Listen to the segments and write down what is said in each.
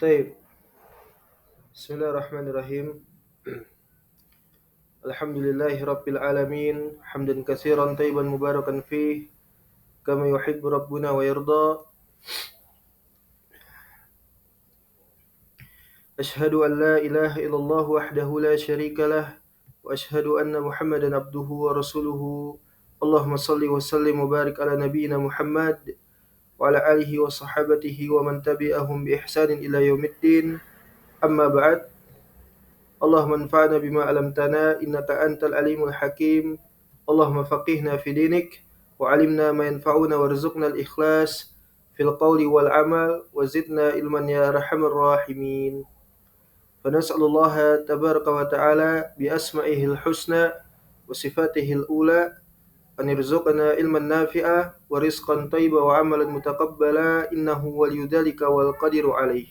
طيب. بسم الله الرحمن الرحيم. الحمد لله رب العالمين حمدا كثيرا طيبا مباركا فيه كما يحب ربنا ويرضى. أشهد أن لا إله إلا الله وحده لا شريك له وأشهد أن محمدا عبده ورسوله. اللهم صل وسلم وبارك على نبينا محمد وعلى آله وصحابته ومن تبعهم بإحسان إلى يوم الدين. أما بعد. اللهم انفعنا بما علمتنا إنك أنت العليم الحكيم. اللهم فقهنا في دينك وعلمنا ما ينفعنا وارزقنا الإخلاص في القول والعمل وزدنا علما يا أرحم الراحمين. فنسأل الله تبارك وتعالى بأسمائه الحسنى وصفاته الأولى أن يرزقنا علما نافعا ورزقا طيبا وعملا متقبلا إنه ولي ذلك والقدير عليه.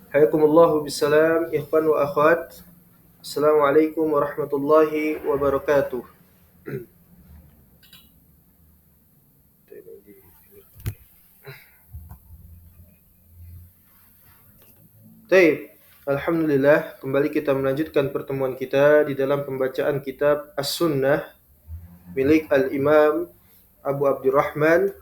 Hayakumullahu bisalam, ikhwan wa akhwat. Assalamualaikum warahmatullahi wabarakatuh. Baik, alhamdulillah kembali kita melanjutkan pertemuan kita di dalam pembacaan kitab As-Sunnah milik Al-Imam Abu Abdurrahman,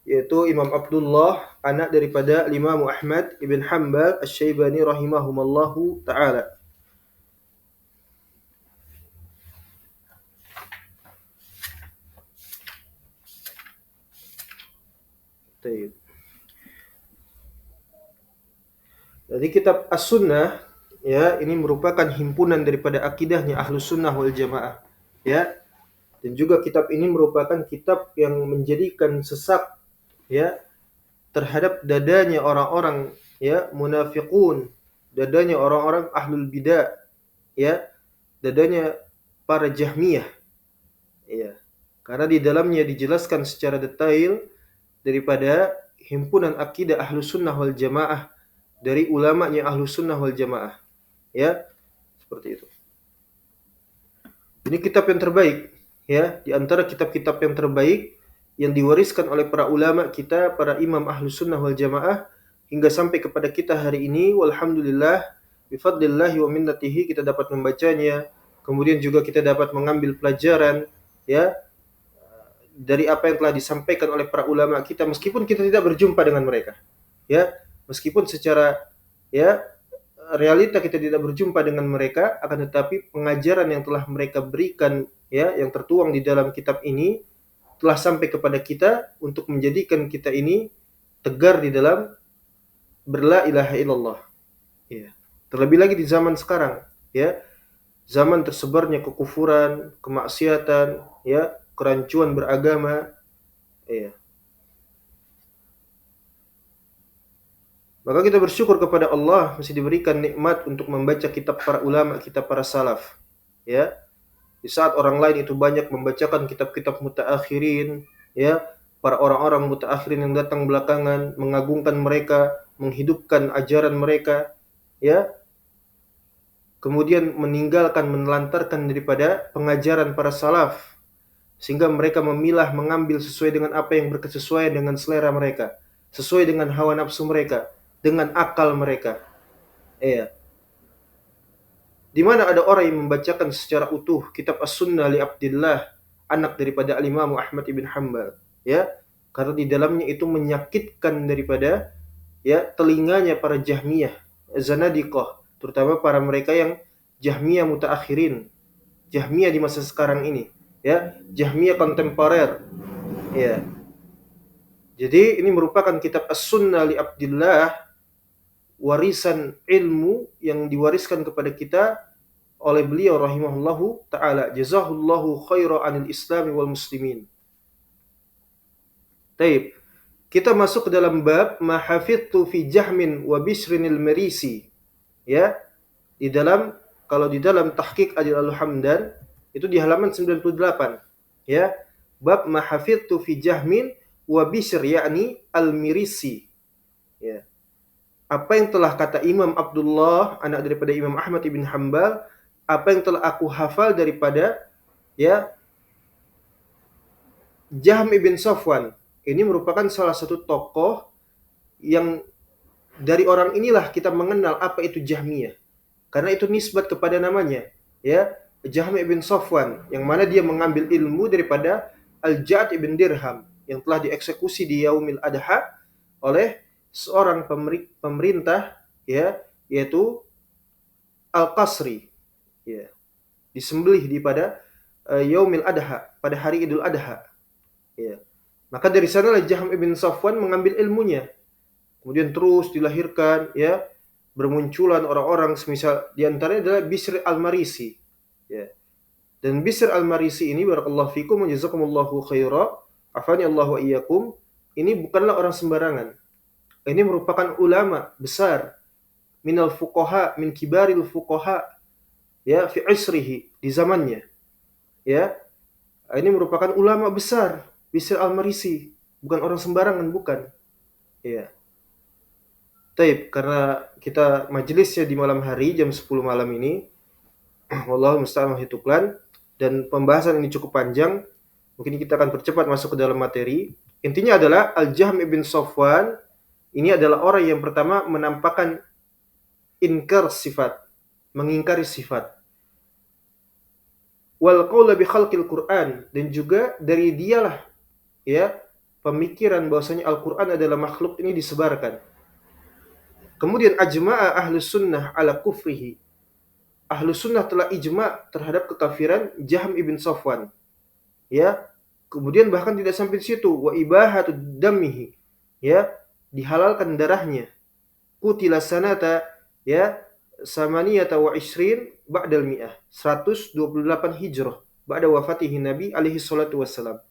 yaitu Imam Abdullah, anak daripada Imam Ahmad ibn Hanbal Asy-Syaibani rahimahumallahu taala. Baik. Jadi kitab As-Sunnah ya, ini merupakan himpunan daripada akidahnya Ahlus Sunnah wal Jamaah ya. Dan juga kitab ini merupakan kitab yang menjadikan sesak ya terhadap dadanya orang-orang ya munafiqun, dadanya orang-orang ahlul bidah ya, dadanya para Jahmiyah ya. Karena di dalamnya dijelaskan secara detail daripada himpunan akidah Ahlus Sunnah wal Jamaah dari ulamanya Ahlus Sunnah wal Jamaah ya, seperti itu. Ini kitab yang terbaik ya, di antara kitab-kitab yang terbaik yang diwariskan oleh para ulama kita, para imam Ahlus Sunnah wal Jamaah hingga sampai kepada kita hari ini. Walhamdulillah bifadlillahi wa minnatihi kita dapat membacanya, kemudian juga kita dapat mengambil pelajaran ya dari apa yang telah disampaikan oleh para ulama kita, meskipun kita tidak berjumpa dengan mereka ya, meskipun secara ya realita kita tidak berjumpa dengan mereka, akan tetapi pengajaran yang telah mereka berikan ya, yang tertuang di dalam kitab ini telah sampai kepada kita untuk menjadikan kita ini tegar di dalam berla ilaha illallah ya. Terlebih lagi di zaman sekarang ya, zaman tersebarnya kekufuran, kemaksiatan ya, kerancuan beragama ya. Maka kita bersyukur kepada Allah masih diberikan nikmat untuk membaca kitab para ulama, kitab para salaf ya. Di saat orang lain itu banyak membacakan kitab-kitab mutaakhirin ya, para orang-orang mutaakhirin yang datang belakangan mengagungkan mereka, menghidupkan ajaran mereka ya, kemudian meninggalkan, menelantarkan daripada pengajaran para salaf, sehingga mereka memilah, mengambil sesuai dengan apa yang berkesesuaian dengan selera mereka, sesuai dengan hawa nafsu mereka, dengan akal mereka. Iya. Di mana ada orang yang membacakan secara utuh kitab As-Sunnah li Abdillah, anak daripada Al-Imam Ahmad ibn Hanbal, ya, karena di dalamnya itu menyakitkan daripada ya telinganya para Jahmiyah, Zanadiqah, terutama para mereka yang Jahmiyah mutaakhirin, Jahmiyah di masa sekarang ini, ya, Jahmiyah kontemporer, ya. Jadi ini merupakan kitab As-Sunnah li Abdillah, warisan ilmu yang diwariskan kepada kita oleh beliau rahimahullahu taala. Jazahullahu khairan 'anil islami wal muslimin. Taib. Kita masuk ke dalam bab mahafidtu fi Jahmin wa Bishrinil Marisi. Ya. Di dalam, kalau di dalam tahqiq Adil Al-Hamdan itu di halaman 98. Ya. bab ma hafidtu fi Jahmin wa Bishr yakni Al-Mirisi. Ya. Apa yang telah kata Imam Abdullah, anak daripada Imam Ahmad ibn Hanbal, apa yang telah aku hafal daripada ya Jahm ibn Safwan. Ini merupakan salah satu tokoh yang dari orang inilah kita mengenal apa itu Jahmiyah. Karena itu nisbat kepada namanya, ya, Jahm ibn Safwan, yang mana dia mengambil ilmu daripada Al-Ja'd ibn Dirham yang telah dieksekusi di Yaumil Adha oleh seorang pemerintah, ya, yaitu Al-Qasri, ya, disembelih di pada Yaumil Adha, pada hari Idul Adha, ya. Maka dari sanalah Jahm ibn Safwan mengambil ilmunya. Kemudian terus dilahirkan, ya, bermunculan orang-orang semisal di antaranya adalah Bishr al-Marisi, ya. Dan Bishr al-Marisi ini barakallahu fikum wa jazakumullahu khaira, afani Allah wa iyyakum, ini bukanlah orang sembarangan. Ini merupakan ulama besar, minal fuqaha, min kibaril fuqaha, ya, fi isrihi, di zamannya, ya. Ini merupakan ulama besar, Bishr al-Marisi, bukan orang sembarangan, bukan, ya. Taib, karena kita majelisnya di malam hari jam 10 malam ini, wallahu musta'an hituklan, dan pembahasan ini cukup panjang, mungkin kita akan percepat masuk ke dalam materi. Intinya adalah Al-Jahm ibn Safwan ini adalah orang yang pertama menampakkan inkar sifat, mengingkari sifat. Wal qaula bi khalqil Qur'an, dan juga dari dialah, ya, pemikiran bahwasanya Al-Qur'an adalah makhluk ini disebarkan. Kemudian ajma'a ahlus sunnah ala kufrihi. Ahlus sunnah telah ijma' terhadap kekafiran Jahm ibn Safwan. Ya, kemudian bahkan tidak sampai di situ, wa ibahatu damihi. Ya, dihalalkan darahnya. Qutila sanata, ya, samaniyata wa ishrin ba'dal mi'ah. 128 Hijrah ba'da wafatihi Nabi alaihi salatu wassalam.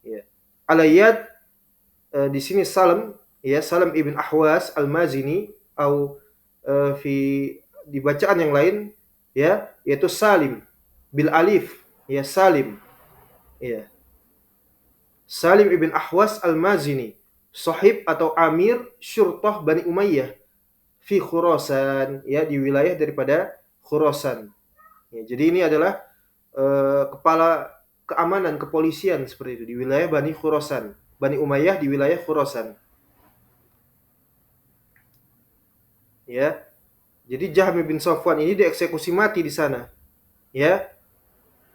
Ya. Alayat di sini Salam, ya, Salam ibn Ahwas al-Mazini, atau di bacaan yang lain, ya, yaitu Salim bil alif, ya, Salim, ya, Salim ibn Ahwas al-Mazini, sahib atau amir syurtah Bani Umayyah fi Khurasan, ya, di wilayah daripada Khurasan, ya. Jadi ini adalah kepala keamanan kepolisian seperti itu di wilayah Bani Khurasan, Bani Umayyah di wilayah Khurasan, ya. Jadi Jahm bin Safwan ini dieksekusi mati di sana, ya.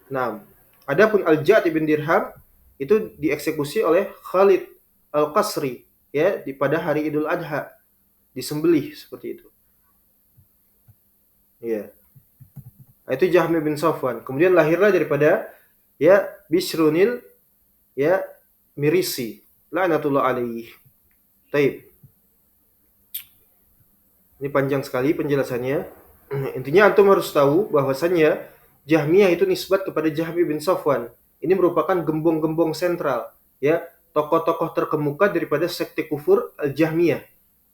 Nah, adapun Al-Ja'd bin Dirham itu dieksekusi oleh Khalid Al-Qasri, ya, pada hari Idul Adha, disembelih seperti itu, ya. Nah, itu Jahm bin Safwan. Kemudian lahirlah daripada, ya, Bishrunil, ya, Mirisi, la'natullah alaih. Taib. Ini panjang sekali penjelasannya. Intinya antum harus tahu bahwasannya Jahmiyah itu nisbat kepada Jahm bin Safwan. Ini merupakan gembong-gembong sentral, ya, tokoh-tokoh terkemuka daripada sekte kufur Al-Jahmiyah,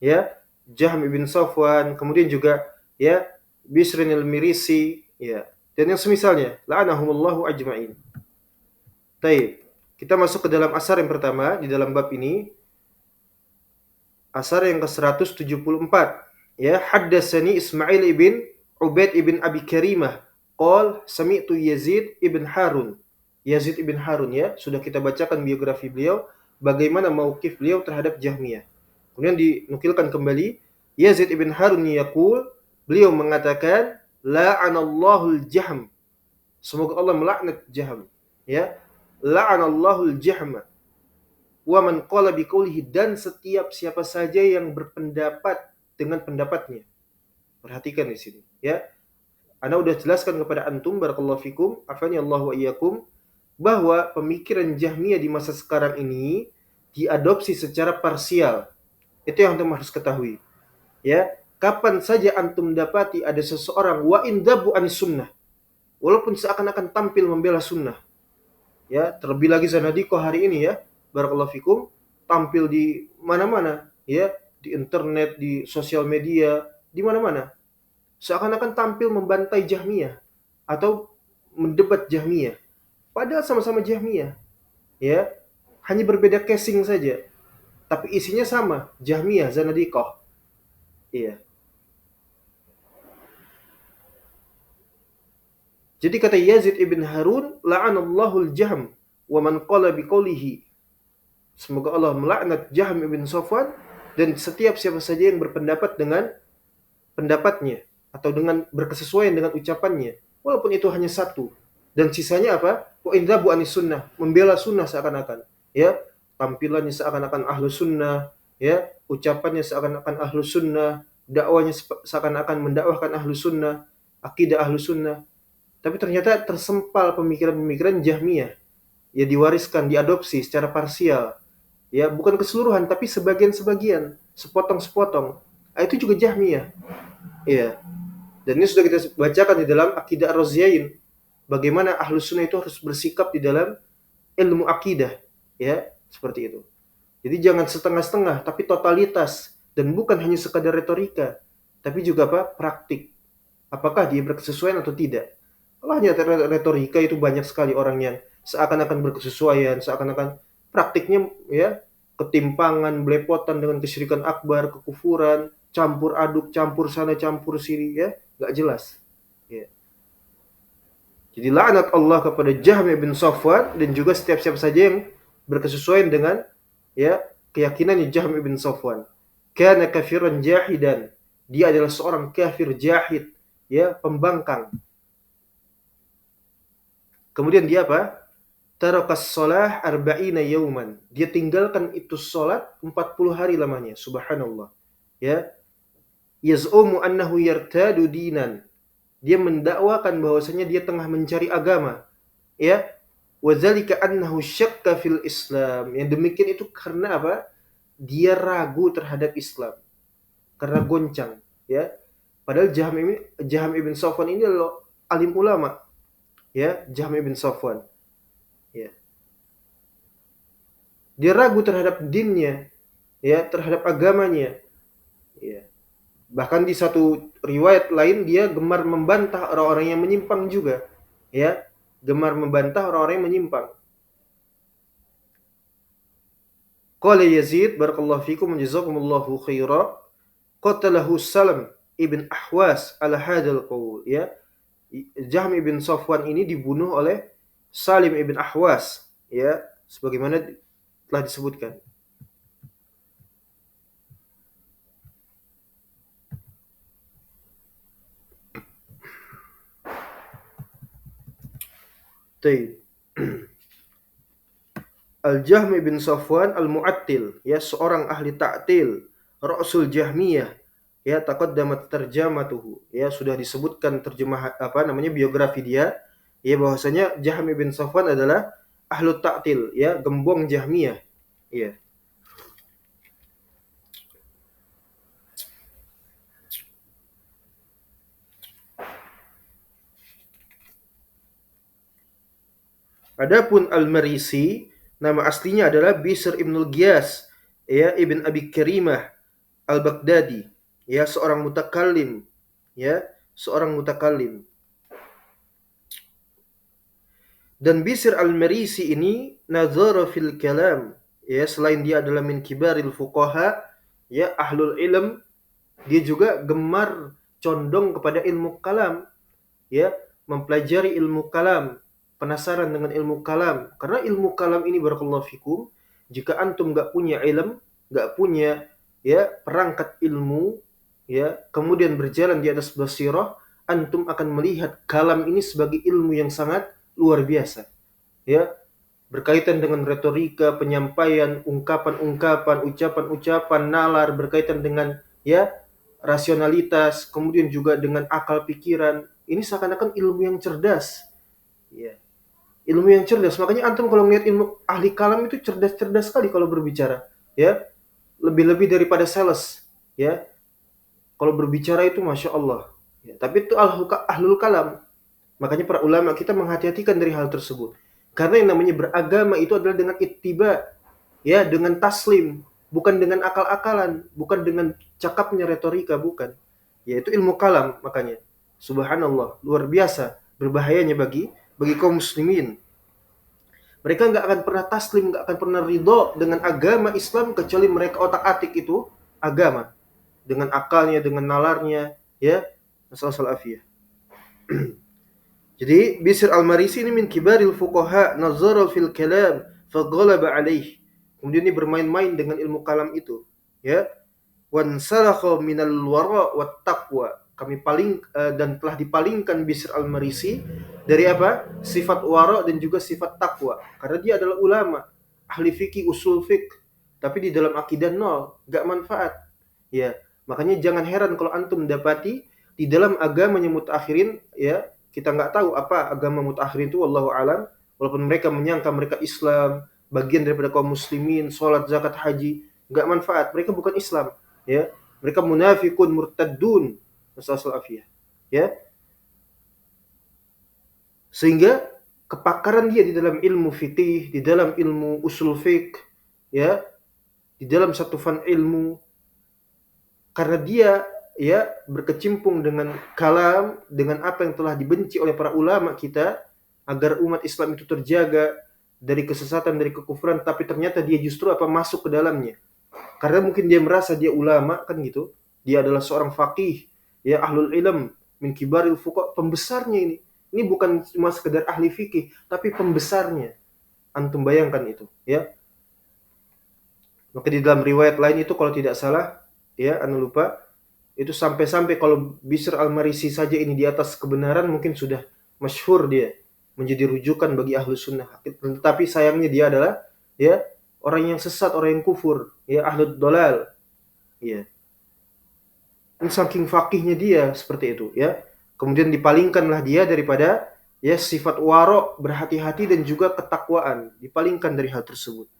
ya. Jahm bin Safwan, kemudian juga, ya, Bishr al-Mirisi, ya, dan yang semisalnya, la'anahumullahu ajma'in. Taib. Kita masuk ke dalam asar yang pertama di dalam bab ini. Asar yang ke-174. Ya, haddatsani Ismail ibn Ubaid ibn Abi Karimah qol sami'tu Yazid ibn Harun. Yazid ibn Harun, ya, sudah kita bacakan biografi beliau, bagaimana mauqif beliau terhadap Jahmiyah. Kemudian dinukilkan kembali Yazid ibn Harun yaqul, beliau mengatakan la'anallahu al-Jahm. Semoga Allah melaknat Jahm, ya. La'anallahu al-Jahm wa man qala biqaulihi, dan setiap siapa saja yang berpendapat dengan pendapatnya. Perhatikan di sini, ya. Ana udah jelaskan kepada antum barakallahu fikum, afani Allah wa iyyakum, bahwa pemikiran Jahmiyah di masa sekarang ini diadopsi secara parsial. Itu yang antum harus ketahui, ya. Kapan saja antum dapati ada seseorang wa indabu anis sunnah, walaupun seakan-akan tampil membela sunnah, ya, terlebih lagi Zanadiqah hari ini, ya, barakallahu fikum, tampil di mana-mana, ya, di internet, di sosial media, di mana-mana, seakan-akan tampil membantai Jahmiyah atau mendebat Jahmiyah, padahal sama-sama Jahmiyah, ya, hanya berbeda casing saja, tapi isinya sama, Jahmiyah, Zanadiqah. Iya. Jadi kata Yazid ibn Harun, la'anallahu al-Jahm wa man qala biqaulihi. Semoga Allah melaknat Jahm ibn Safwan dan setiap siapa saja yang berpendapat dengan pendapatnya atau dengan berkesesuaian dengan ucapannya, walaupun itu hanya satu. Dan sisanya apa? Wa indabu anis sunnah, membela sunnah seakan-akan, ya, tampilannya seakan-akan ahlu sunnah, ya, ucapannya seakan-akan ahlu sunnah, dakwanya seakan-akan mendakwahkan ahlu sunnah, akidah ahlu sunnah. Tapi ternyata tersempal pemikiran-pemikiran Jahmiyah, ya, diwariskan, diadopsi secara parsial, ya, bukan keseluruhan tapi sebagian-sebagian, sepotong-sepotong. Itu juga Jahmiyah, ya. Dan ini sudah kita bacakan di dalam Aqidah Ar-Raziyain, bagaimana Ahlus Sunnah itu harus bersikap di dalam ilmu akidah, ya, seperti itu. Jadi jangan setengah-setengah tapi totalitas, dan bukan hanya sekadar retorika tapi juga apa? Praktik. Apakah dia berkesesuaian atau tidak? Kalau hanya retorika itu banyak sekali orang yang seakan-akan berkesesuaian, seakan-akan praktiknya, ya, ketimpangan, belepotan dengan kesyirikan akbar, kekufuran, campur aduk, campur sana, campur sini, ya, nggak jelas. Ya. Jadi laknat Allah kepada Jahm bin Safwan dan juga setiap siapa saja yang berkesesuaian dengan, ya, keyakinannya Jahm bin Safwan. Kana kafiran jahidan. Dia adalah seorang kafir jahid, ya, pembangkang. Kemudian dia apa? Tarakas shalah arba'ina yauman. Dia tinggalkan itu salat 40 hari lamanya. Subhanallah. Ya. Yaz'umu annahu yartadu dinan. Dia mendakwakan bahwasanya dia tengah mencari agama. Ya. Wadzalika annahu syakka fil Islam. Yang demikian itu karena apa? Dia ragu terhadap Islam. Karena goncang, ya. Padahal Jahm ibn Safwan ini adalah alim ulama. Ya, Jahm ibn Safwan. Ya. Dia ragu terhadap dinnya, ya, terhadap agamanya, ya. Bahkan di satu riwayat lain dia gemar membantah orang-orang yang menyimpang juga, ya, gemar membantah orang-orang yang menyimpang. Qala Yazid barakallahu fikum jazakumullahu khaira, qatalahu Salam ibn Ahwas ala hadzal qaul, ya. Jahm ibn Safwan ini dibunuh oleh Salim ibn Ahwas, ya, sebagaimana telah disebutkan. Taib. Al-Jahm bin Safwan al-Mu'attil, ya, seorang ahli ta'til, Rasul Jahmiyah, ya, taqaddamat tarjamatuhu, ya, sudah disebutkan terjemah apa namanya biografi dia, ya, bahwasanya Jahm bin Safwan adalah ahlu ta'til, ya, gembong Jahmiyah, ya. Adapun Al-Marisi, nama aslinya adalah Bishr ibnul Giyas, ya, ibn Abi Karimah Al-Baghdadi, ya, seorang mutakallim, ya, seorang mutakallim. Dan Bishr Al-Marisi ini nazara fil kalam, ya, selain dia adalah min kibaril fuqaha, ya, ahlul ilm, dia juga gemar condong kepada ilmu kalam, ya, mempelajari ilmu kalam, penasaran dengan ilmu kalam. Karena ilmu kalam ini barakallahu fikum, jika antum enggak punya ilm, enggak punya, ya, perangkat ilmu, ya, kemudian berjalan di atas basirah, antum akan melihat kalam ini sebagai ilmu yang sangat luar biasa, ya, berkaitan dengan retorika, penyampaian, ungkapan-ungkapan, ucapan-ucapan, nalar, berkaitan dengan, ya, rasionalitas, kemudian juga dengan akal pikiran. Ini seakan-akan ilmu yang cerdas, ya, ilmu yang cerdas. Makanya antum kalau melihat ilmu ahli kalam itu cerdas-cerdas sekali kalau berbicara, ya, lebih-lebih daripada sales, ya, kalau berbicara itu masya Allah, ya. Tapi itu ahlul kalam. Makanya para ulama kita menghati-hatikan dari hal tersebut. Karena yang namanya beragama itu adalah dengan ittiba, ya, dengan taslim, bukan dengan akal-akalan, bukan dengan cakapnya retorika, bukan. Yaitu ilmu kalam, makanya. Subhanallah, luar biasa berbahayanya bagi kaum muslimin. Mereka nggak akan pernah taslim, nggak akan pernah ridho dengan agama Islam kecuali mereka otak-atik itu agama dengan akalnya, dengan nalarnya, ya. Nasallallahu alaihi. Jadi Bishr al-Marisi ini min kibaril fuqaha, nazara fil kalam, faghalaba alaih. Kemudian ini bermain-main dengan ilmu kalam itu, ya. Wan salakha minal wara wat taqwa. Kami dan telah dipalingkan Bishr al-Marisi dari apa? Sifat wara dan juga sifat takwa. Karena dia adalah ulama, ahli fikih, usul fik. Tapi di dalam akidah nol, enggak manfaat. Ya, makanya jangan heran kalau antum mendapati di dalam agamanya mutakhirin, ya, kita nggak tahu apa agama mutakhirin itu, wallahu alam. Walaupun mereka menyangka mereka Islam, bagian daripada kaum muslimin, sholat, zakat, haji, nggak manfaat. Mereka bukan Islam, ya. Mereka munafikun, murtadun, nasallallahu alaihi, ya. Sehingga kepakaran dia di dalam ilmu fikih, di dalam ilmu usul fiqh, ya, di dalam satu fan ilmu, karena dia, ya, berkecimpung dengan kalam, dengan apa yang telah dibenci oleh para ulama kita agar umat Islam itu terjaga dari kesesatan, dari kekufuran, tapi ternyata dia justru apa masuk ke dalamnya. Karena mungkin dia merasa dia ulama kan gitu. Dia adalah seorang faqih, ya, ahlul ilm, min kibaril fuqaha, pembesarnya ini. Ini bukan cuma sekedar ahli fikih, tapi pembesarnya. Antum bayangkan itu, ya. Maka di dalam riwayat lain itu kalau tidak salah, ya, anu lupa, itu sampai-sampai kalau Bishr al-Marisi saja ini di atas kebenaran mungkin sudah masyhur dia, menjadi rujukan bagi ahlu sunnah. Tetapi sayangnya dia adalah, ya, orang yang sesat, orang yang kufur, ya, ahlud dolal, ya. Ini saking fakihnya dia seperti itu, ya. Kemudian dipalingkanlah dia daripada, ya, sifat waro, berhati-hati dan juga ketakwaan, dipalingkan dari hal tersebut.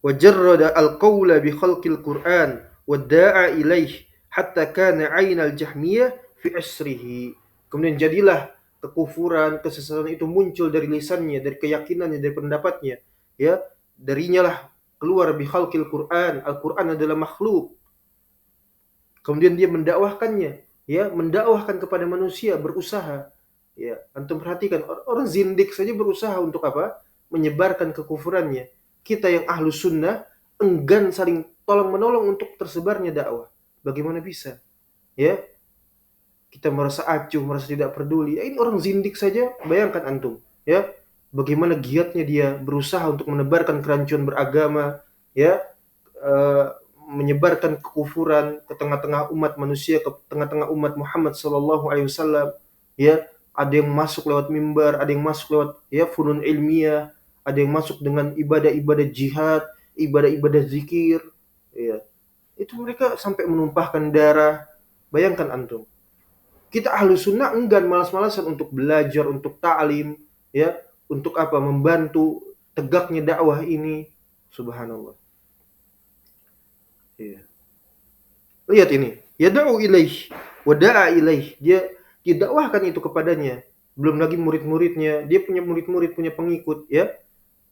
Wajarrada al-qawla bi khalqil Qur'an wadda'a ilaih hatta kana 'ainal jahmiyah fi asrihi. Kemudian jadilah kekufuran, kesesatan itu muncul dari lisannya, dari keyakinannya, dari pendapatnya, ya. Darinya lah keluar bi khalqil Qur'an. Al-Qur'an adalah makhluk. Kemudian dia mendakwahkannya, ya, mendakwahkan kepada manusia, berusaha. Ya, antum perhatikan orang zindik saja berusaha untuk apa? Menyebarkan kekufurannya. Kita yang ahlu sunnah enggan saling tolong menolong untuk tersebarnya dakwah. Bagaimana bisa? Ya, kita merasa acuh, merasa tidak peduli. Ini orang zindik saja, bayangkan antum, ya, bagaimana giatnya dia berusaha untuk menebarkan kerancuan beragama, ya, menyebarkan kekufuran ke tengah-tengah umat manusia, ke tengah-tengah umat Muhammad sallallahu alaihi wasallam, ya. Ada yang masuk lewat mimbar, ada yang masuk lewat, ya, funun ilmiah, ada yang masuk dengan ibadah-ibadah jihad, ibadah-ibadah zikir, ya. Itu mereka sampai menumpahkan darah. Bayangkan antum. Kita ahlu sunnah enggan, malas-malasan untuk belajar, untuk ta'lim, ya, untuk apa? Membantu tegaknya dakwah ini. Subhanallah. Ya. Lihat ini. Yad'u ilaih wa da'a ilaih. Dia dakwahkan itu kepadanya. Belum lagi murid-muridnya, dia punya murid-murid, punya pengikut, ya.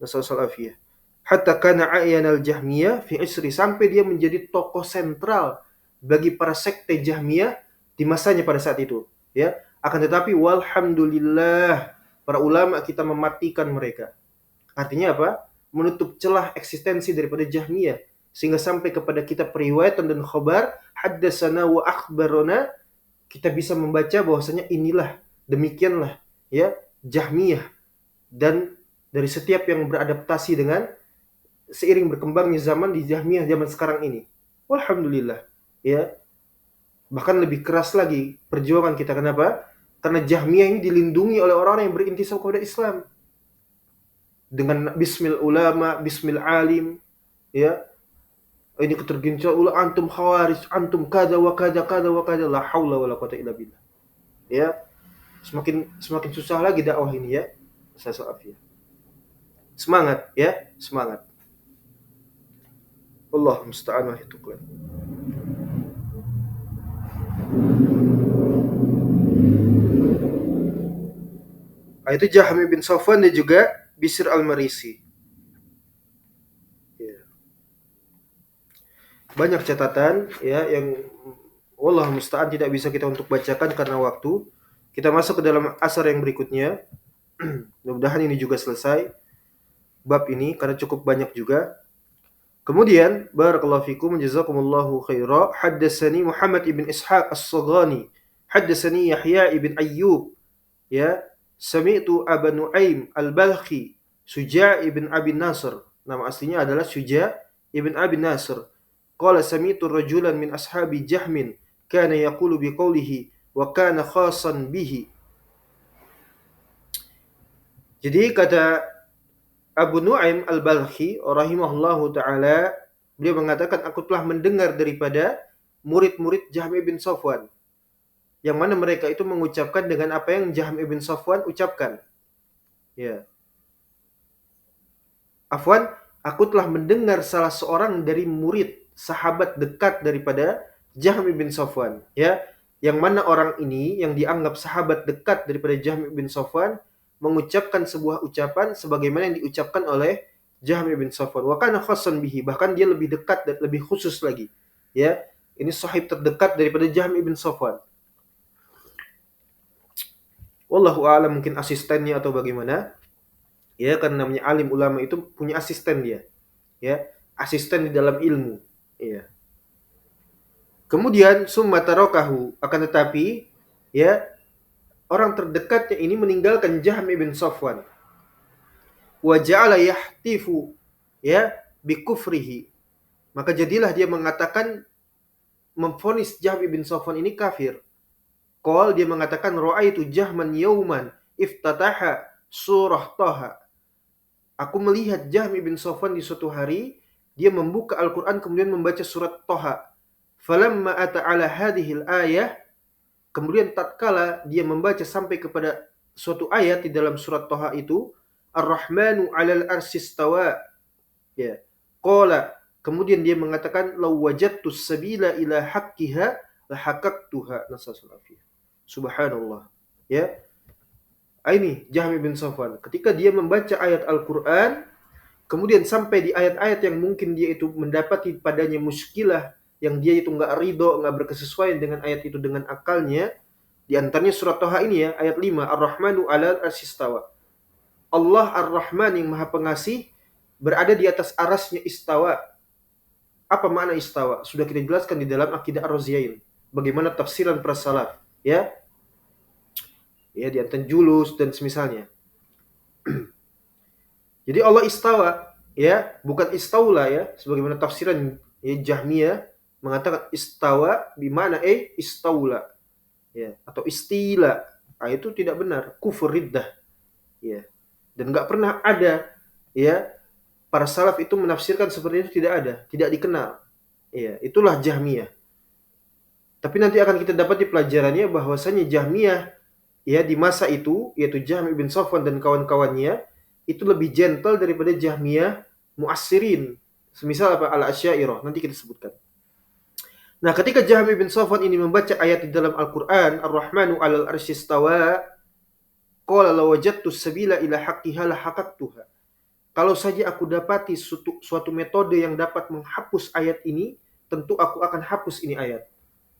Nasallallahu alaihi. Hatta kana a'yanal Jahmiyah fi isri, sampai dia menjadi tokoh sentral bagi para sekte Jahmiyah di masanya pada saat itu, ya. Akan tetapi walhamdulillah para ulama kita mematikan mereka. Artinya apa? Menutup celah eksistensi daripada Jahmiyah sehingga sampai kepada kita periwayatan dan khabar haddatsana wa akhbarana, kita bisa membaca bahwasanya inilah, demikianlah, ya, Jahmiyah. Dan dari setiap yang beradaptasi dengan seiring berkembangnya zaman di Jahmiyah zaman sekarang ini, walhamdulillah, ya. Bahkan lebih keras lagi perjuangan kita. Kenapa? Karena Jahmiyah ini dilindungi oleh orang-orang yang berintisab kepada Islam. Dengan bismil ulama, bismil alim, ya. Ini ketergincir ulah antum khawarij, antum kada wa kada kada wa kada, la haula wala quwata illa billah. Ya. Semakin susah lagi dakwah ini, ya. Semangat, ya, semangat. Allah musta'an wa hituqlan. Itu Jahmi bin Safwan dan juga Bishr al-Marisi. Ya. Banyak catatan, ya, yang Allah musta'an tidak bisa kita untuk bacakan karena waktu. Kita masuk ke dalam asar yang berikutnya. Mudah-mudahan ini juga selesai bab ini karena cukup banyak juga. Kemudian barakallahu fikum jazakumullahu khaira. Haddatsani Muhammad ibn Ishaq As-Saghani. Haddatsani Yahya ibn Ayyub. Ya, sami'tu Abu Nuaim Al-Balkhi, Suja' ibn Abi Nasr. Nama aslinya adalah Suja' ibn Abi Nasr. Qala sami'tu rajulan min ashabi Jahmin kana yaqulu biqaulihi wa kana khasan bihi. Jadi kata Abu Nuaim Al-Balkhi rahimahullahu taala, beliau mengatakan aku telah mendengar daripada murid-murid Jahm bin Safwan, yang mana mereka itu mengucapkan dengan apa yang Jahm bin Safwan ucapkan. Ya. Afwan, aku telah mendengar salah seorang dari murid sahabat dekat daripada Jahm bin Safwan, ya, yang mana orang ini yang dianggap sahabat dekat daripada Jahm bin Safwan mengucapkan sebuah ucapan sebagaimana yang diucapkan oleh Jahm bin Safwan. Wa kana khassan bihi, bahkan dia lebih dekat dan lebih khusus lagi. Ya, ini sahib terdekat daripada Jahm bin Safwan. Wallahu a'lam, mungkin asistennya atau bagaimana. Ya, karena namanya alim ulama itu punya asisten dia. Ya, asisten di dalam ilmu. Ya. Kemudian summa tarakahu, akan tetapi ya orang terdekatnya ini meninggalkan Jahm bin Safwan. Wa ja'ala yahtifu ya bikufrihi. Maka jadilah dia mengatakan memvonis Jahm bin Safwan ini kafir. Qal, dia mengatakan ra'aitu Jahman yauman iftataha surah Taha. Aku melihat Jahm bin Safwan di suatu hari dia membuka Al-Qur'an kemudian membaca surat Taha. Falamma ata ala hadhil ayah, kemudian tatkala dia membaca sampai kepada suatu ayat di dalam surat Taha itu, Ar-Rahmanu 'alal arsy istawa. Ya. Qala, kemudian dia mengatakan law wajadtu sabila ila haqqiha la haqqtuha. Nasallallahu alaihi. Subhanallah. Ya. Ini Jahm bin Safwan ketika dia membaca ayat Al-Qur'an kemudian sampai di ayat-ayat yang mungkin dia itu mendapati padanya muskilah, yang dia itu nggak ridho, nggak berkesesuaian dengan ayat itu dengan akalnya. Di antaranya surat Taha ini ya, ayat 5, Ar-Rahmanu 'alal arsy istawa. Allah Ar-Rahman yang Maha Pengasih berada di atas arasnya istawa. Apa makna istawa? Sudah kita jelaskan di dalam Aqidah Ar-Raziyain. Bagaimana tafsiran para salaf, ya. Ya, di antara julus dan semisalnya. Jadi Allah istawa, ya, bukan istaula ya, sebagaimana tafsiran ya, Jahmiyah mengatakan istawa bimana istaula, ya, atau istila. Nah, itu tidak benar, kufur riddah, ya. Dan nggak pernah ada, ya, para salaf itu menafsirkan seperti itu, tidak ada, tidak dikenal. Ya, itulah Jahmiyah. Tapi nanti akan kita dapat di pelajarannya bahwasanya Jahmiyah ya di masa itu, yaitu Jahm bin Safwan dan kawan-kawannya, itu lebih gentle daripada Jahmiyah Mu'assirin. Semisal apa Al-Asy'ariyah, nanti kita sebutkan. Nah, ketika Jahm bin Safwan ini membaca ayat di dalam Al-Qur'an, Ar-Rahmanu 'alal arsy istawa, qala law wajadtu sabila ila haqqiha la haqqtuha. Kalau saja aku dapati suatu metode yang dapat menghapus ayat ini, tentu aku akan hapus ini ayat.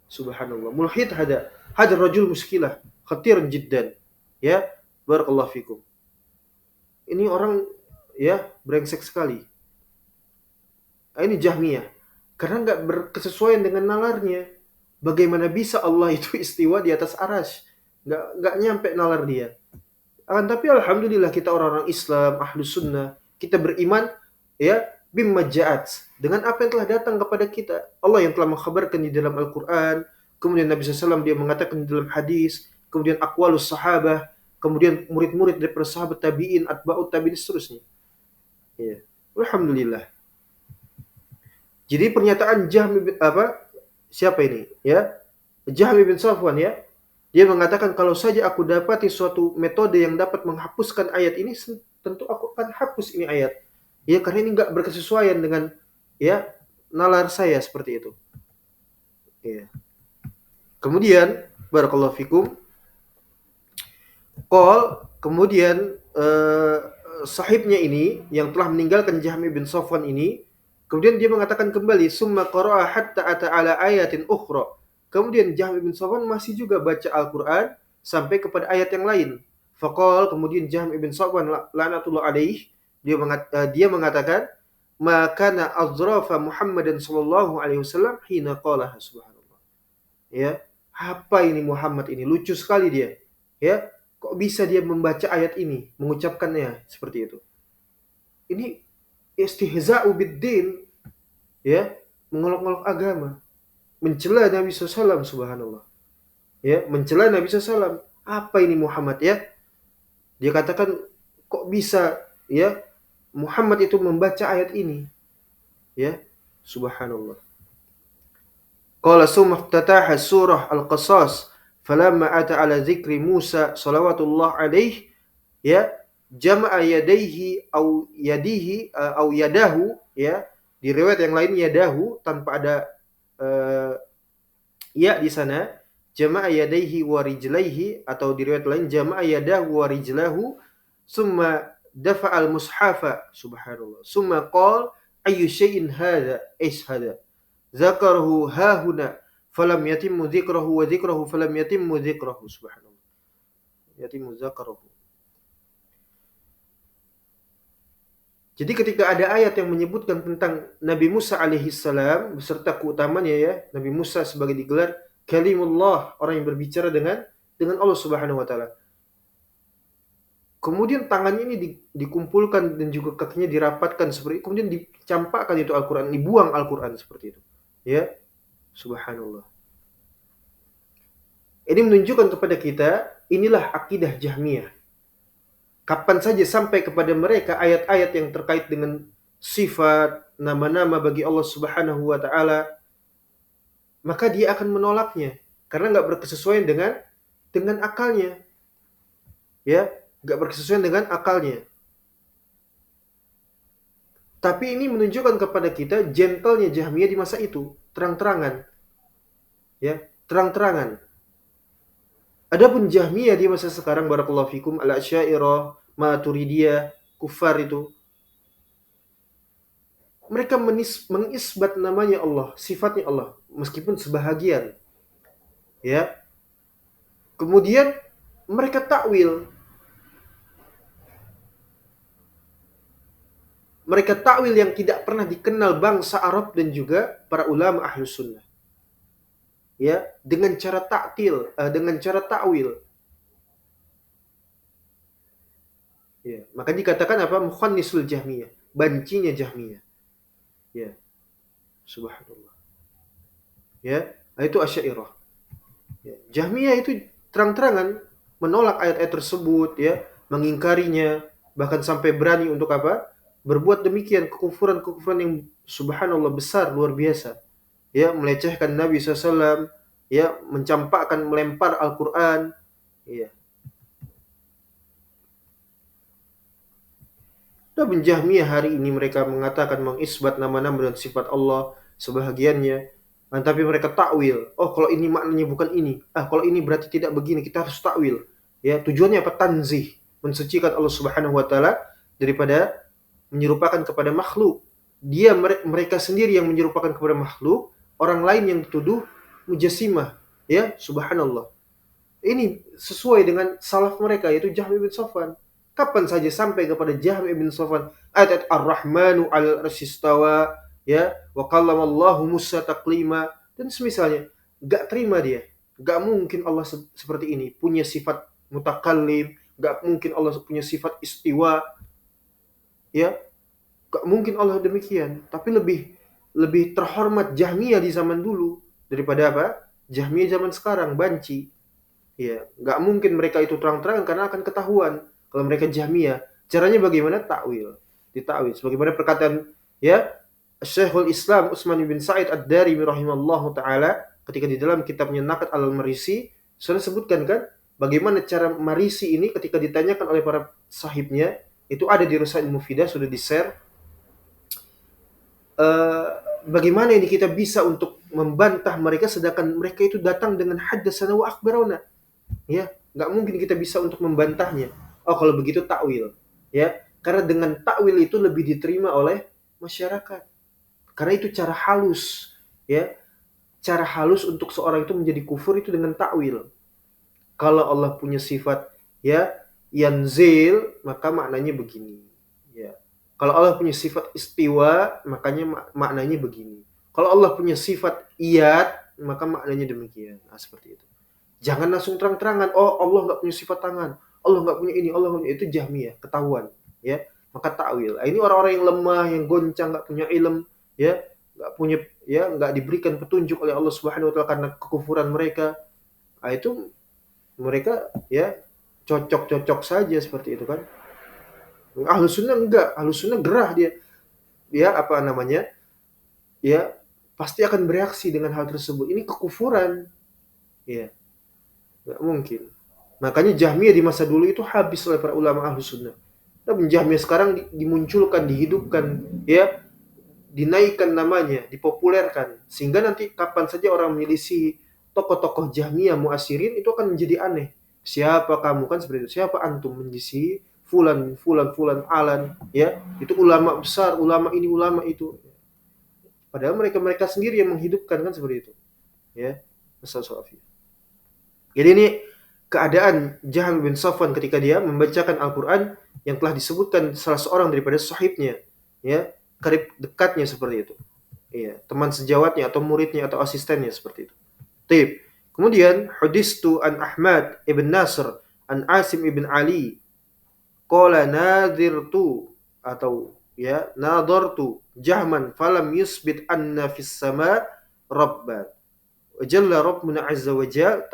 Subhanallah. Mulhid hada rajul muskilah, khatir jiddan. Ya, barakallahu fikum. Ini orang ya brengsek sekali. Ini Jahmiyah. Karena nggak berkesesuaian dengan nalarnya. Bagaimana bisa Allah itu istiwa di atas arasy? Nggak nyampe nalar dia. Tapi alhamdulillah kita orang-orang Islam, ahlus sunnah, kita beriman ya bimma ja'at, dengan apa yang telah datang kepada kita. Allah yang telah mengkhabarkan di dalam Al-Qur'an, kemudian Nabi SAW dia mengatakan di dalam hadis, kemudian aqwalus sahabah, kemudian murid-murid dari sahabat tabi'in, atba'ut tabi'in seterusnya. Ya. Alhamdulillah. Jadi pernyataan siapa ini? Ya. Jahm bin Safwan ya. Dia mengatakan kalau saja aku dapati suatu metode yang dapat menghapuskan ayat ini, tentu aku akan hapus ini ayat. Ya, karena ini enggak berkesesuaian dengan ya nalar saya seperti itu. Ya. Kemudian barakallahu fikum. Kemudian sahibnya ini yang telah meninggalkan Jahm bin Safwan ini, kemudian dia mengatakan kembali summa qara'a hatta ata ala ayatin ukhra. Kemudian Jahm bin Safwan masih juga baca Al-Qur'an sampai kepada ayat yang lain. Faqal, kemudian Jahm ibn Safwan laknatullah alaih, dia mengatakan, "Ma kana azrafa Muhammadan sallallahu alaihi wasallam hina qalaha." Subhanallah. Ya, apa ini Muhammad ini? Lucu sekali dia. Ya, kok bisa dia membaca ayat ini, mengucapkannya seperti itu? Ini istihza'u bid-din, ya, mengolok-olok agama, mencela Nabi SAW, subhanallah. Ya, mencela Nabi SAW. Apa ini Muhammad, ya? Dia katakan, kok bisa, ya, Muhammad itu membaca ayat ini, ya, subhanallah. Qala summa iftataha surah Al-Qasas falamma ata ala dzikri Musa salawatullah alaih, ya, jama'a yadaihi au yadihi au yadahu, ya, di riwayat yang lain yadahu tanpa ada ya di sana, jama'a yadaihi wa rijlaihi, atau di riwayat lain jama'a yadahu wa rijlahu, summa dafa'al mushafa, subhanallah, summa qala ayyu syai'in hadha, is hadha, zakarahu hahuna falam yatimmu dzikrahu wa dzikrahu falam yatimmu dzikrahu, subhanallah, yatimmu zakarahu. Jadi ketika ada ayat yang menyebutkan tentang Nabi Musa alaihissalam beserta keutamanya, ya, Nabi Musa sebagai digelar kalimullah, orang yang berbicara dengan Allah Subhanahu wa taala. Kemudian tangannya ini dikumpulkan dan juga kakinya dirapatkan seperti itu, kemudian dicampakkan itu Al-Qur'an, dibuang Al-Qur'an seperti itu. Ya, subhanallah. Ini menunjukkan kepada kita, inilah akidah Jahmiyah. Kapan saja sampai kepada mereka ayat-ayat yang terkait dengan sifat, nama-nama bagi Allah Subhanahu wa taala, maka dia akan menolaknya karena nggak berkesesuaian dengan akalnya. Ya, nggak berkesesuaian dengan akalnya. Tapi ini menunjukkan kepada kita gentlenya Jahmiyah di masa itu, terang-terangan. Ya, terang-terangan. Adapun Jahmiyah di masa sekarang, barakallahu fikum, al-Asy'ariyah, Maturidiyah, kufar itu, mereka mengisbat namanya Allah, sifatnya Allah, meskipun sebahagian. Ya. Kemudian mereka takwil. Mereka takwil yang tidak pernah dikenal bangsa Arab dan juga para ulama Ahlus Sunnah. Ya, dengan cara ta'til, dengan cara takwil. Ya, maka dikatakan apa? Mukhannisul Jahmiyah, bancinya Jahmiyah. Ya, subhanallah. Ya, itu Asy'ariyah. Ya, Jahmiyah itu terang-terangan menolak ayat-ayat tersebut, ya, mengingkarinya, bahkan sampai berani untuk apa? Berbuat demikian, kekufuran-kekufuran yang subhanallah besar, luar biasa. Ya, melecehkan Nabi SAW, ya, mencampakkan, melempar Al-Qur'an, ya. Dan Jahmiyah hari ini mereka mengatakan mengisbat nama-nama dan sifat Allah sebahagiannya, tapi mereka takwil. Oh, kalau ini maknanya bukan ini. Kalau ini berarti tidak begini, kita harus takwil. Ya, tujuannya apa? Tanzih, mensucikan Allah Subhanahu wa taala daripada menyerupakan kepada makhluk. Mereka sendiri yang menyerupakan kepada makhluk, orang lain yang dituduh mujassimah. Ya, subhanallah. Ini sesuai dengan salaf mereka, yaitu Jahm bin Safwan. Kapan saja sampai kepada Jahm bin Safwan ayat Ar-Rahmanu 'alal 'arsy istawa, ya, wa kallamallahu Musa taklima, dan semisalnya. Gak terima dia. Gak mungkin Allah seperti ini, punya sifat mutakallim, gak mungkin Allah punya sifat istiwa. Ya, gak mungkin Allah demikian. Tapi lebih terhormat Jahmiyah di zaman dulu daripada apa? Jahmiyah zaman sekarang, banci. Ya, nggak mungkin mereka itu terang-terangan karena akan ketahuan kalau mereka Jahmiyah. Caranya bagaimana? Takwil. Ditakwil. Sebagaimana perkataan, ya, Syekhul Islam Utsman bin Sa'id Ad-Darimi rahimallahu taala ketika di dalam kitabnya Naqd al-Marisi sudah sebutkan kan bagaimana cara Marisi ini ketika ditanyakan oleh para sahibnya, itu ada di Rasail Mufidah, sudah di-share. Bagaimana ini kita bisa untuk membantah mereka sedangkan mereka itu datang dengan haddatsana wa akhbarana. Ya, nggak mungkin kita bisa untuk membantahnya. Oh, kalau begitu takwil, ya, karena dengan takwil itu lebih diterima oleh masyarakat. Karena itu cara halus, ya, cara halus untuk seorang itu menjadi kufur itu dengan takwil. Kalau Allah punya sifat, ya, yanzil, maka maknanya begini. Ya. Kalau Allah punya sifat istiwa, makanya maknanya begini. Kalau Allah punya sifat iyad, maka maknanya demikian. Nah, seperti itu. Jangan langsung terang-terangan, oh Allah nggak punya sifat tangan, Allah nggak punya ini, Allah nggak punya itu, Jahmiyah, ketahuan. Ya, maka takwil. Nah, ini orang-orang yang lemah, yang goncang, nggak punya ilm, ya, nggak punya, ya, nggak diberikan petunjuk oleh Allah Subhanahu Wa Taala karena kekufuran mereka. Nah, itu mereka, ya, cocok-cocok saja seperti itu kan. Ahlus sunnah enggak, ahlus sunnah gerah dia apa namanya, ya, pasti akan bereaksi dengan hal tersebut. Ini kekufuran, ya, nggak mungkin. Makanya Jahmiyah di masa dulu itu habis oleh para ulama ahlus sunnah. Dan Jahmiyah sekarang dimunculkan, dihidupkan, ya, dinaikkan namanya, dipopulerkan, sehingga nanti kapan saja orang menyelisih tokoh-tokoh Jahmiyah Mu'assirin itu akan menjadi aneh. Siapa kamu, kan seperti itu? Siapa antum menyelisih fulan fulan fulan alan, ya? Itu ulama besar, ulama ini, ulama itu. Padahal mereka-mereka sendiri yang menghidupkan, kan seperti itu. Ya. Masalah. Jadi ini keadaan Jahm bin Safwan ketika dia membacakan Al-Qur'an yang telah disebutkan salah seorang daripada sahibnya, ya, karib dekatnya seperti itu. Iya, teman sejawatnya atau muridnya atau asistennya seperti itu. Taib. Kemudian hadistu an Ahmad ibn Nasr an Asim ibn Ali qala nadirtu atau, ya, nadartu Jahman falam yusbit anna fis sama rabban wa jalla rabbuna azza wa jalla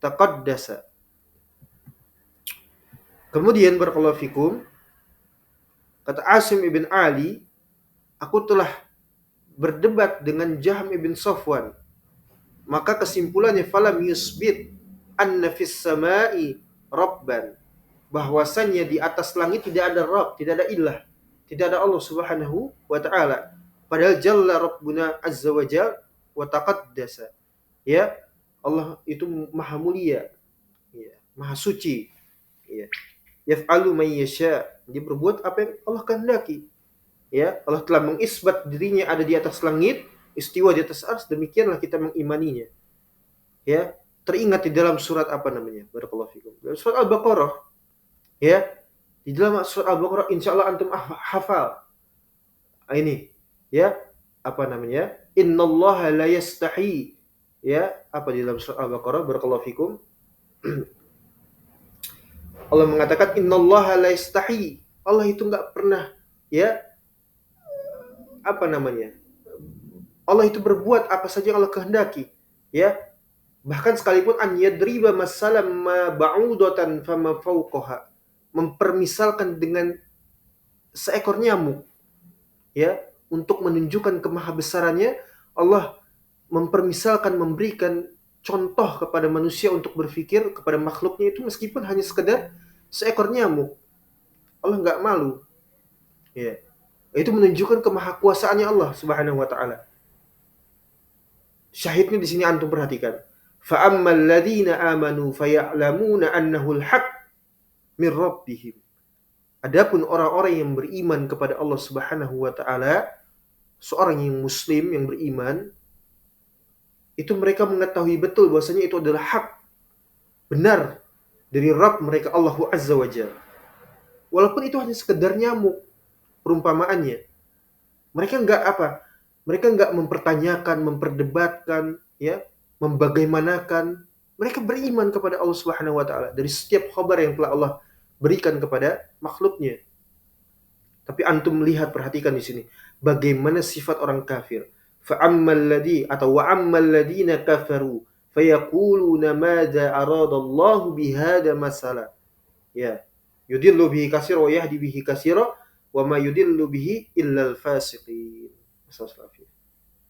taqaddasa. Kemudian barakallahu fikum, kata Asim ibn Ali, aku telah berdebat dengan Jahm ibn Safwan. Maka kesimpulannya falam yusbit anna fis samai rabban, bahwasannya di atas langit tidak ada Rabb, tidak ada ilah, tidak ada Allah Subhanahu wa taala. Padahal jalla rabbuna azza wa jalla wa taqaddasa. Ya, Allah itu maha mulia, ya, maha suci, ya. Yaf'alu may yasha, dia berbuat apa yang Allah kehendaki. Ya, Allah telah mengisbat dirinya ada di atas langit, istiwa di atas ars, demikianlah kita mengimaninya. Ya, teringat di dalam surat apa namanya? Barakallahu fikum. Dalam surat Al-Baqarah, ya. Di dalam surat Al-Baqarah insyaallah antum hafal. Ini, ya, apa namanya? Innallaha la yastahi. Ya, apa di dalam surat Al-Baqarah? Barakallahu fikum. Allah mengatakan innallaha la yastahi. Allah itu enggak pernah, ya, apa namanya? Allah itu berbuat apa saja yang Allah kehendaki, ya. Bahkan sekalipun an yadriba masalam ma ba'udatan fama fawqaha, mempermisalkan dengan seekor nyamuk, ya, untuk menunjukkan kemahabesarannya, Allah mempermisalkan, memberikan contoh kepada manusia untuk berpikir kepada makhluknya itu meskipun hanya sekedar seekor nyamuk. Allah enggak malu. Ya. Itu menunjukkan kemahakuasaannya Allah Subhanahu wa taala. Syahidnya di sini antum perhatikan. Fa ammal ladzina amanu faya'lamuna annahu al-haq min rabbihim. Adapun orang-orang yang beriman kepada Allah Subhanahu wa taala, seorang yang muslim yang beriman, itu mereka mengetahui betul bahwasanya itu adalah hak, benar dari Rabb mereka Allah Azza wa Jalla. Walaupun itu hanya sekedar nyamuk perumpamaannya. Mereka enggak apa? Mereka enggak mempertanyakan, memperdebatkan, ya, membagaimanakan. Mereka beriman kepada Allah Subhanahu wa taala dari setiap khabar yang telah Allah berikan kepada makhluknya. Tapi antum melihat, perhatikan di sini bagaimana sifat orang kafir. Fa ammal ladzi atau wa ammal ladzina kafaru fayaquluna madza arada Allah bihadza masala. Ya. Yudillu bihi katsira wa yahdi bihi katsira wa ma yudillu bihi illal fasiqin.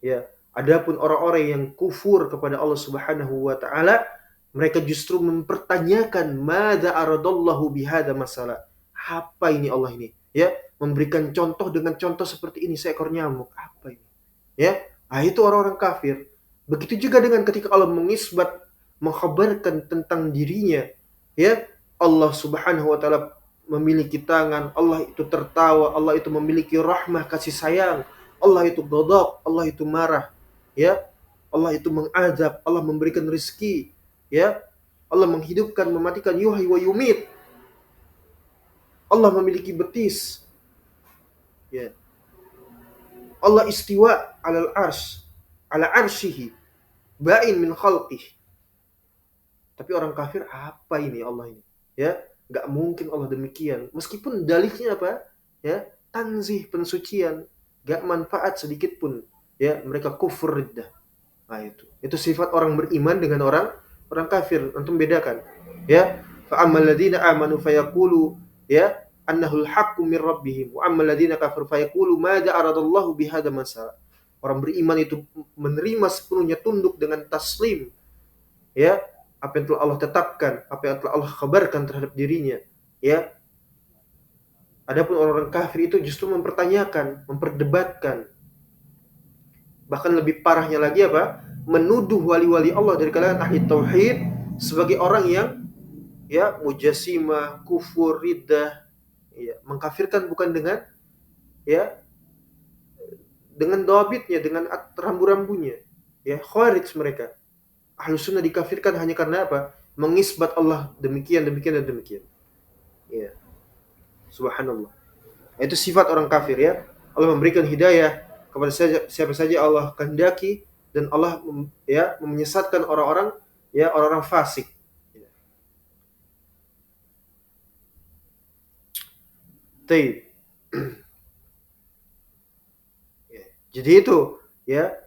Ya, adapun orang-orang yang kufur kepada Allah Subhanahu wa taala, mereka justru mempertanyakan madza aradallahu bihadza masalah. Apa ini Allah ini? Ya, memberikan contoh dengan contoh seperti ini, seekor nyamuk. Apa ini? Ya, itu orang-orang kafir. Begitu juga dengan ketika Allah mengisbat, mengkhabarkan tentang dirinya, ya, Allah Subhanahu wa taala memiliki tangan, Allah itu tertawa, Allah itu memiliki rahmah, kasih sayang, Allah itu ghadab, Allah itu marah, ya. Allah itu mengazab, Allah memberikan rezeki, ya. Allah menghidupkan, mematikan, yuhyi wa yumit. Allah memiliki betis. Ya. Allah istiwa alal ars, ala arsyihi, ba'in min khalqih. Tapi orang kafir, apa ini Allah ini? Ya, nggak mungkin Allah demikian. Meskipun dalihnya apa? Ya, tanzih, pensucian, nggak manfaat sedikit pun. Ya, mereka kufur riddah. Nah, itu sifat orang beriman dengan orang kafir. Antum bedakan. Ya, fa ammal ladzina amanu fayaqulu ya annahul haqqu mir rabbihim wa ammal ladzina kafaru fayaqulu madza aradallahu bihadza masala. Orang beriman itu menerima sepenuhnya, tunduk dengan taslim, ya, apa yang telah Allah tetapkan, apa yang telah Allah kabarkan terhadap dirinya, ya. Adapun orang-orang kafir itu justru mempertanyakan, memperdebatkan, bahkan lebih parahnya lagi apa? Menuduh wali-wali Allah dari kalangan ahli tauhid sebagai orang yang ya mujassimah, kufur, riddah, ya, mengkafirkan bukan dengan ya dengan dawabitnya, dengan rambu-rambunya, ya, khawarij mereka. Ahlus sunnah dikafirkan hanya karena apa? Mengisbat Allah demikian, demikian, dan demikian. Ya, subhanallah. Itu sifat orang kafir, ya. Allah memberikan hidayah kepada siapa saja Allah kehendaki, dan Allah ya menyesatkan orang-orang, ya, orang-orang fasik. Ya. Taib. Ya. Jadi itu, ya,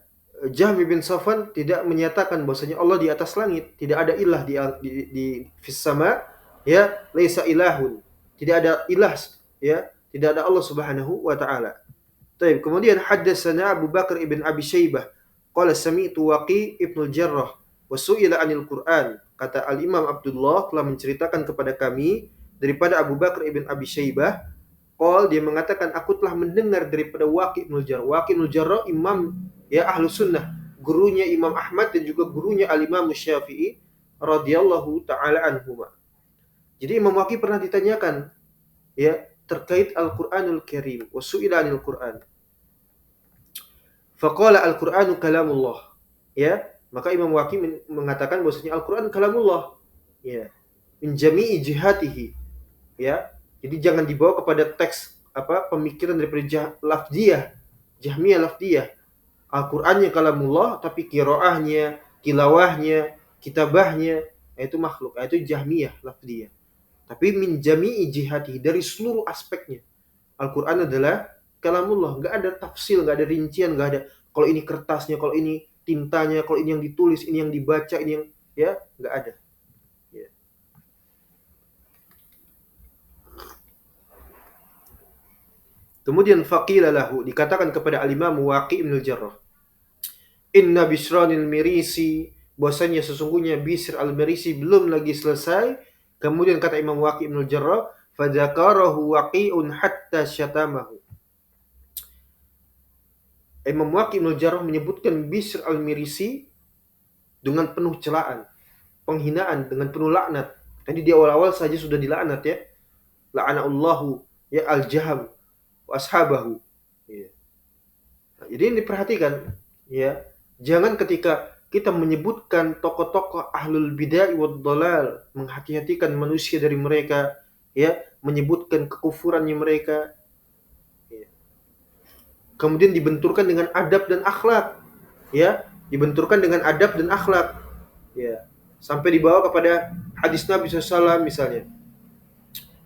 Jahmi bin Safwan tidak menyatakan bahwasanya Allah di atas langit, tidak ada ilah di fis sama, ya, laisa ilahun. Tidak ada ilah, ya, tidak ada Allah Subhanahu wa taala. Baik, kemudian haddatsana Abu Bakar ibn Abi Syaibah qala sami'tu Waqi' ibn al-Jarrah wa su'ila 'anil Qur'an. Kata Al-Imam Abdullah telah menceritakan kepada kami daripada Abu Bakar ibn Abi Syaibah, dia mengatakan aku telah mendengar daripada Waqi' ibn al-Jarrah. Waqi' ibn al-Jarrah imam, ya, ahlu sunnah, gurunya Imam Ahmad dan juga gurunya Al-Imam Syafi'i radhiyallahu taala anhuma. Jadi Imam Waqi' pernah ditanyakan, ya, terkait Al-Qur'anul Karim, wa su'ila 'anil Qur'an. Faqala Al-Qur'anu kalamullah. Ya, maka Imam Waqi' mengatakan bahwasanya Al-Qur'an kalamullah. Ya, min jami'i jihatihi. Ya. Jadi jangan dibawa kepada teks apa pemikiran daripada lafdiyah, Jahmiyah lafdiyah. Al-Qur'annya kalamullah tapi qiraahnya, tilawahnya, kitabahnya itu makhluk. Itu Jahmiyah lafdiyah. Tapi min jami'i jihatihi, dari seluruh aspeknya. Al-Qur'an adalah kalamullah, enggak ada tafsil, enggak ada rincian, enggak ada kalau ini kertasnya, kalau ini tintanya, kalau ini yang ditulis, ini yang dibaca, ini yang, ya, enggak ada. Ya. Kemudian faqila lahu, dikatakan kepada Al-Imam Waqi' bin al-Jarrah, inna Bisranil Mirisi, bahwasanya sesungguhnya Bisr al-Mirisi belum lagi selesai. Kemudian kata Imam Waqi' bin al-Jarrah, fadzakarahu Waqi'un hatta syatamahu. Imam Waqi' bin al-Jarrah menyebutkan Bisr al-Mirisi dengan penuh celaan, penghinaan, dengan penuh laknat. Tadi di awal-awal saja sudah dilaknat, ya. La'anallahu ya al-Jaham wa ashabahu. Ya. Nah, jadi ini diperhatikan, ya. Jangan ketika kita menyebutkan tokoh-tokoh ahlul bid'ah wad dhalal, menghati-hatikan manusia dari mereka, ya, menyebutkan kekufurannya mereka, ya. Kemudian dibenturkan dengan adab dan akhlak, ya, dibenturkan dengan adab dan akhlak, ya, sampai dibawa kepada hadis Nabi SAW misalnya,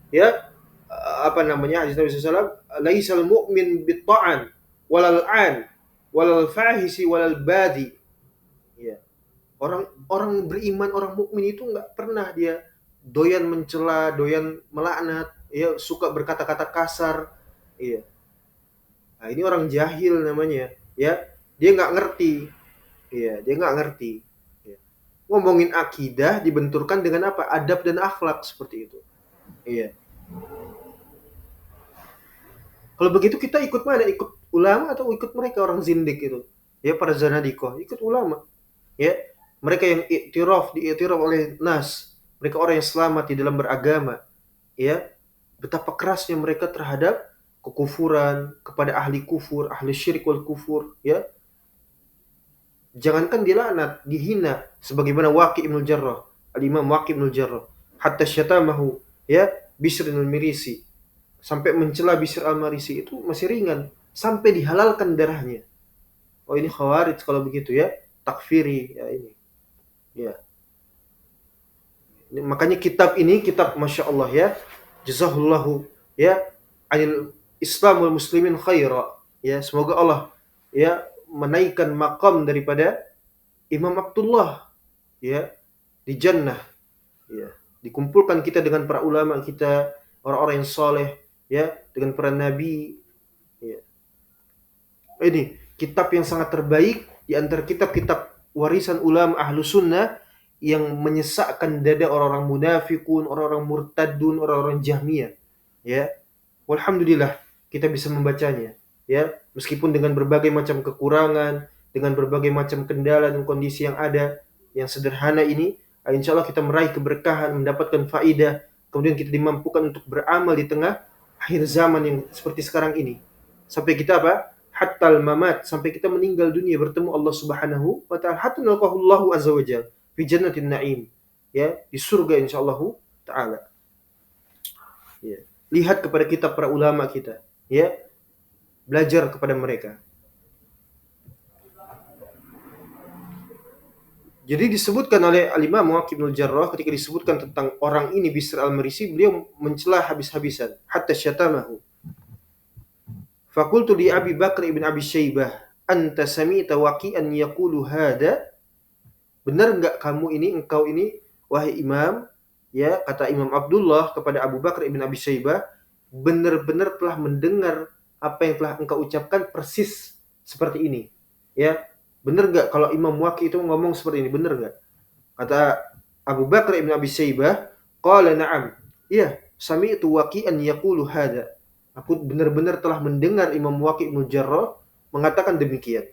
ya, apa namanya, hadis Nabi SAW, laisal mu'min bitta'an walal an walal fahisi walal badi, ya, orang beriman, orang mukmin itu nggak pernah dia doyan mencela, doyan melaknat, ya, suka berkata-kata kasar, iya. Nah, ini orang jahil namanya, ya, dia nggak ngerti. Iya, dia nggak ngerti. Ya. Ngomongin akidah dibenturkan dengan apa? Adab dan akhlak seperti itu. Iya. Kalau begitu kita ikut mana? Ikut ulama atau ikut mereka orang zindik itu? Ya, para zanadikoh. Ikut ulama. Ya, mereka yang diiktiraf oleh nas. Mereka orang yang selamat di dalam beragama. Ya, betapa kerasnya mereka terhadap kekufuran, kepada ahli kufur, ahli syirik wal kufur. Ya, jangankan dilaknat, dihina, sebagaimana Waqi' bin al-Jarrah, Al-Imam Waqi' bin al-Jarrah, hatta syatamahu, ya, Bisr al-Mirisi. sampai mencela Bishr al-Marisi itu masih ringan, sampai dihalalkan darahnya. Oh ini khawarij kalau begitu ya, takfiri ya ini. Ya. Makanya kitab ini kitab Masya Allah ya, jazahullahu ya anil Islam wal muslimin khaira. Ya, semoga Allah ya menaikkan makam daripada Imam Abdullah ya di jannah ya. Dikumpulkan kita dengan para ulama kita, orang-orang yang soleh ya, dengan para nabi ya. Ini kitab yang sangat terbaik di antara kitab-kitab warisan ulama ahlu sunnah yang menyesakkan dada orang-orang munafikun, orang-orang murtadun, orang-orang jahmiyah. Ya, walhamdulillah kita bisa membacanya. Ya, meskipun dengan berbagai macam kekurangan, dengan berbagai macam kendala dan kondisi yang ada, yang sederhana ini, insya Allah kita meraih keberkahan, mendapatkan faidah, kemudian kita dimampukan untuk beramal di tengah akhir zaman yang seperti sekarang ini. Sampai kita apa? Hattal mamat, sampai kita meninggal dunia bertemu Allah Subhanahu wa taala, hatta nalqahullahu azza wajalla fi jannatin na'im. Ya, di surga insyaallah taala. Ya. Lihat kepada kitab para ulama kita, ya. Belajar kepada mereka. Jadi disebutkan oleh Al-Imam Muwaqi' bin Jarrah ketika disebutkan tentang orang ini Bishr al-Marisi, beliau mencela habis-habisan, hatta syatamahu. Fakultu li Abi Bakr ibn Abi Syaibah, anta sami'ta waqi'an yaqulu hada? Benar enggak kamu ini, engkau ini, wahai imam, ya, kata Imam Abdullah kepada Abu Bakr ibn Abi Syaibah, benar-benar telah mendengar apa yang telah engkau ucapkan persis seperti ini. Ya, benar enggak kalau Imam Waqi itu ngomong seperti ini, benar enggak? Kata Abu Bakr ibn Abi Syaibah, qala na'am. Iya, sami'tu waqi'an yaqulu hada. Aku benar-benar telah mendengar Imam Waqi' bin Jarrah mengatakan demikian.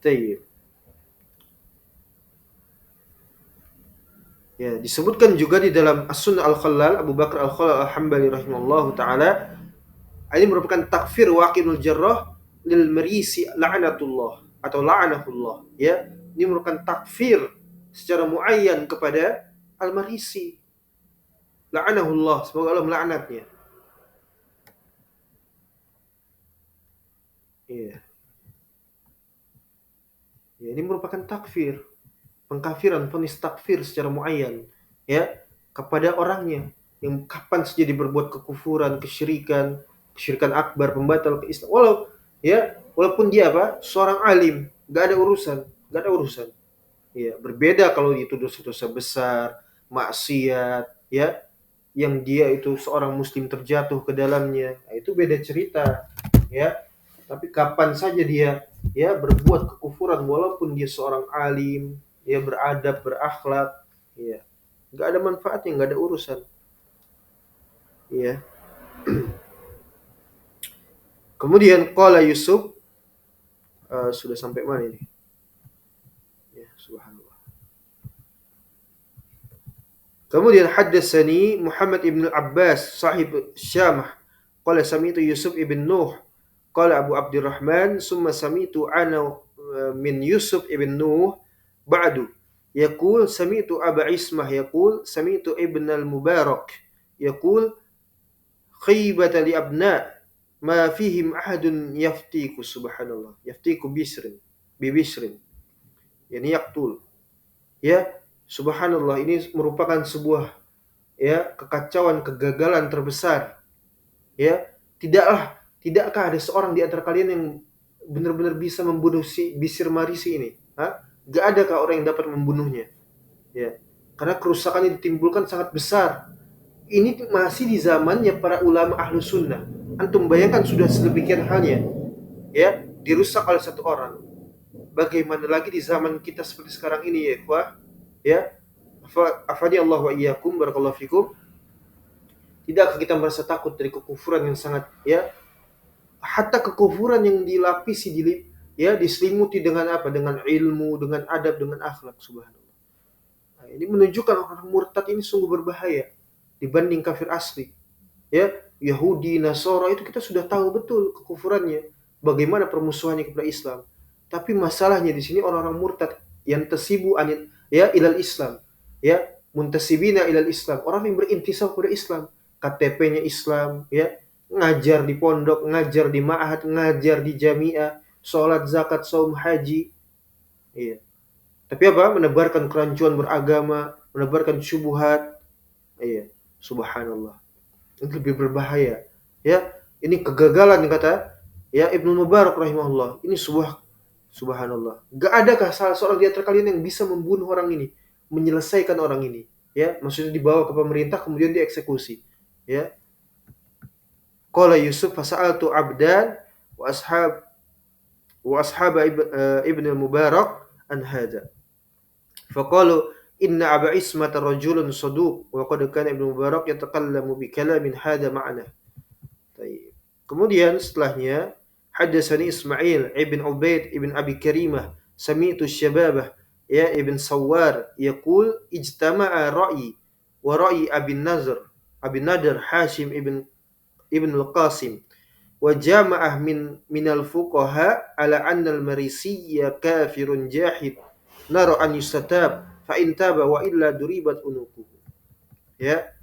Tayyib. Ya, disebutkan juga di dalam As-Sunnah Al-Khallal, Abu Bakar Al-Khallal Al-Hambali rahimahullahu taala, ini merupakan takfir Waqi' bin Jarrah lil Marisi la'natullah atau la'anahullah, ya. Ini merupakan takfir secara muayyan kepada Al-Marisi. La'anahullah, semoga Allah melaknatnya. Iya. Ya, ini merupakan takfir, pengkafiran, vonis takfir secara muayyan, ya, kepada orangnya yang kapan saja dia berbuat kekufuran, kesyirikan akbar, pembatal keislaman. Walaupun dia apa? Seorang alim, gak ada urusan. Ya, berbeda kalau itu dosa-dosa besar, maksiat, ya, yang dia itu seorang muslim terjatuh ke dalamnya, nah, itu beda cerita, ya. Tapi kapan saja dia ya berbuat kekufuran walaupun dia seorang alim, ya beradab, berakhlak, ya, nggak ada manfaatnya, nggak ada urusan, ya. Kemudian qala Yusuf, sudah sampai mana ini? Ya, subhanallah. Kemudian haddatsani Muhammad ibn Abbas sahib Syamah qala sami'tu Yusuf ibn Nuh qala Abu Abdurrahman summa sami'tu ana min Yusuf ibn Nuh ba'du yaqul sami'tu Aba Ismah yaqul sami'tu Ibn al-Mubarak yaqul khibata li abna ma fihim ahadun yaftiku, subhanallah, yaftiku bibisrin yani yaqtul, ya, subhanallah. Ini merupakan sebuah ya kekacauan, kegagalan terbesar, ya. Tidakkah ada seorang di antara kalian yang benar-benar bisa membunuh si Bishr Marisi ini? Gak adakah orang yang dapat membunuhnya? Ya, karena kerusakannya ditimbulkan sangat besar. Ini masih di zamannya para ulama ahlu sunnah. Antum bayangkan sudah sedemikian halnya, ya, dirusak oleh satu orang. Bagaimana lagi di zaman kita seperti sekarang ini, ya ikhwah, ya. Afani Allah wa iyyakum, barakallahu fikum. Tidakkah kita merasa takut dari kekufuran yang sangat, ya, hatta kekufuran yang dilapisi, ya, diselimuti dengan apa? Dengan ilmu, dengan adab, dengan akhlak, subhanallah. Nah, ini menunjukkan orang murtad ini sungguh berbahaya dibanding kafir asli. Ya, Yahudi, Nasara itu kita sudah tahu betul kekufurannya, bagaimana permusuhannya kepada Islam. Tapi masalahnya di sini orang-orang murtad yang tasibu anil ya ilal Islam, ya, muntasibina ilal Islam, orang yang berintisab kepada Islam, KTP-nya Islam, ya, ngajar di pondok, ngajar di ma'had, ngajar di jamiah, sholat, zakat, saum, haji, iya. Tapi apa? Menebarkan kerancuan beragama, menebarkan syubhat, iya. Subhanallah. Ini lebih berbahaya. Ya, ini kegagalan kata ya Ibnu Mubarak rahimahullah. Ini subhanallah. Gak adakah salah seorang di antara kalian yang bisa membunuh orang ini, menyelesaikan orang ini? Ya, maksudnya dibawa ke pemerintah kemudian dieksekusi. Ya. Qala Yusuf fasa'altu abdan wa ashab ibn al-Mubarak an hadza. Faqalu inna Aba Ismata rajulun saduq wa qad kana Ibnu Mubarak yatakallamu bi kalamin hadha ma'na. Baik. Kemudian setelahnya haddatsani Ismail ibn Ubaid ibn Abi Karimah sami'tu syababah ya ibn Sawwar yaqul ijtama'a ra'yi wa ra'yi Abi Nadr Hashim ibn al-Qasim wa jama'ah min al-fuqaha ala anna al-Marisiyya kafirun jahid nara an yustatab fa in taba wa illa duribat unuquhu. Ya.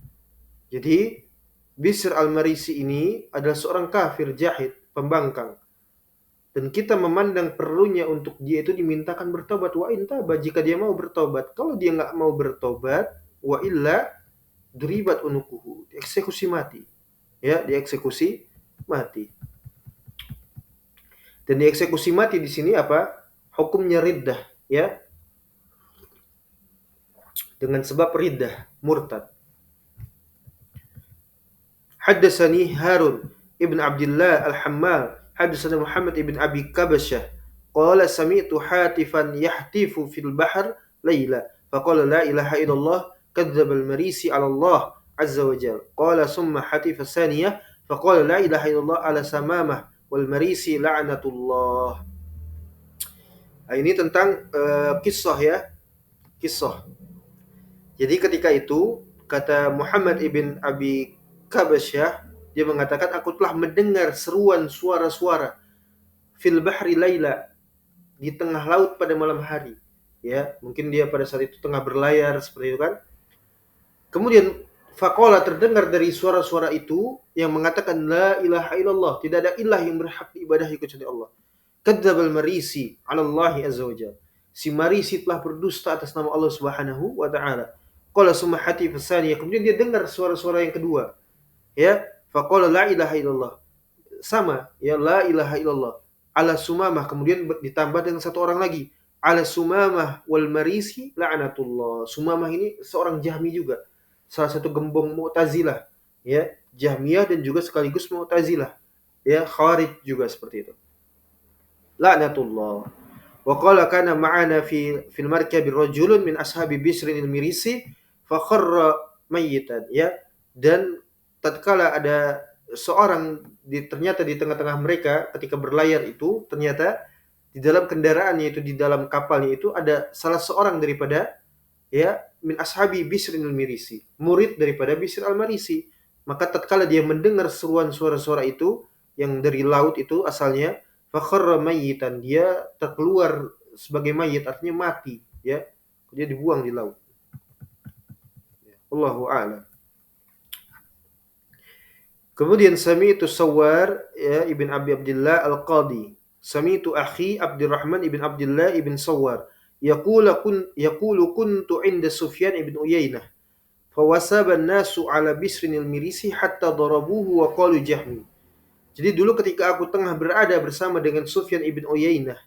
Jadi Bishr al-Marisi ini adalah seorang kafir jahid, pembangkang. Dan kita memandang perlunya untuk dia itu dimintakan bertobat. Wa in taba, jika dia mau bertobat. Kalau dia nggak mau bertobat, wa illa duribat unuquhu, dieksekusi mati. Ya, dieksekusi mati. Dan dieksekusi mati di sini apa? Hukumnya riddah, ya. Dengan sebab riddah, murtad. Haddatsani Harun ibn Abdullah al-Hammal, haddatsana Muhammad ibn Abi Kabasyah, qala sami'tu hatifan yahtifu fil bahr laila, faqala la ilaha illallah, kadzdzaba al-Marisi 'ala Allah azza wa jalla. Qala summa hatifa tsaniyah, faqala la ilaha illallah 'ala samamah wal Marisi la'natullah. Nah, ini tentang kisah ya, kisah. Jadi ketika itu kata Muhammad ibn Abi Kabasyah, dia mengatakan aku telah mendengar seruan suara-suara fil bahri laila, di tengah laut pada malam hari. Ya, mungkin dia pada saat itu tengah berlayar seperti itu kan. Kemudian faqala, terdengar dari suara-suara itu yang mengatakan la ilaha illallah, tidak ada ilah yang berhak diibadahi kecuali Allah. Kadzdzabal Marisi 'ala Allah azza wajalla. Si Marisi telah berdusta atas nama Allah Subhanahu wa taala. Qala summa hatif tsaniyah, kemudian dia dengar suara-suara yang kedua. Ya, faqala la ilaha illallah. Sama, ya la ilaha illallah. Ala Sumamah, kemudian ditambah dengan satu orang lagi. Ala Sumamah wal Marisi la'natullah. Sumamah ini seorang Jahmi juga. Salah satu gembong Mu'tazilah, ya, Jahmiyah dan juga sekaligus Mu'tazilah. Ya, Khawarij juga seperti itu. La'natullah. Wa qala kana ma'ana fil markabi rajulun min ashabi Bishr al-Mirisi fa kharra mayyitan, ya. Dan tatkala ada seorang ternyata di tengah-tengah mereka ketika berlayar itu, ternyata di dalam kendaraannya itu, di dalam kapalnya itu ada salah seorang daripada ya min ashabi Bishr al-Mirisi, murid daripada Bishr al-Marisi. Maka tatkala dia mendengar seruan suara-suara itu yang dari laut itu asalnya, fa kharra mayyitan, dia terkeluar sebagai mayit, artinya mati, ya. Dia dibuang di laut. Allahu a'lam. Kemudian sami'tu Sawwar ya ibn Abi Abdullah al-Qadi, sami'tu akhi Abdurrahman ibn Abdullah ibn Sawwar yaqulu kuntu 'inda Sufyan ibn Uyainah fawasaba an-nasu 'ala Bishr al-Mirisi hatta darabuhu wa qalu Jahmi. Jadi dulu ketika aku tengah berada bersama dengan Sufyan ibn Uyainah,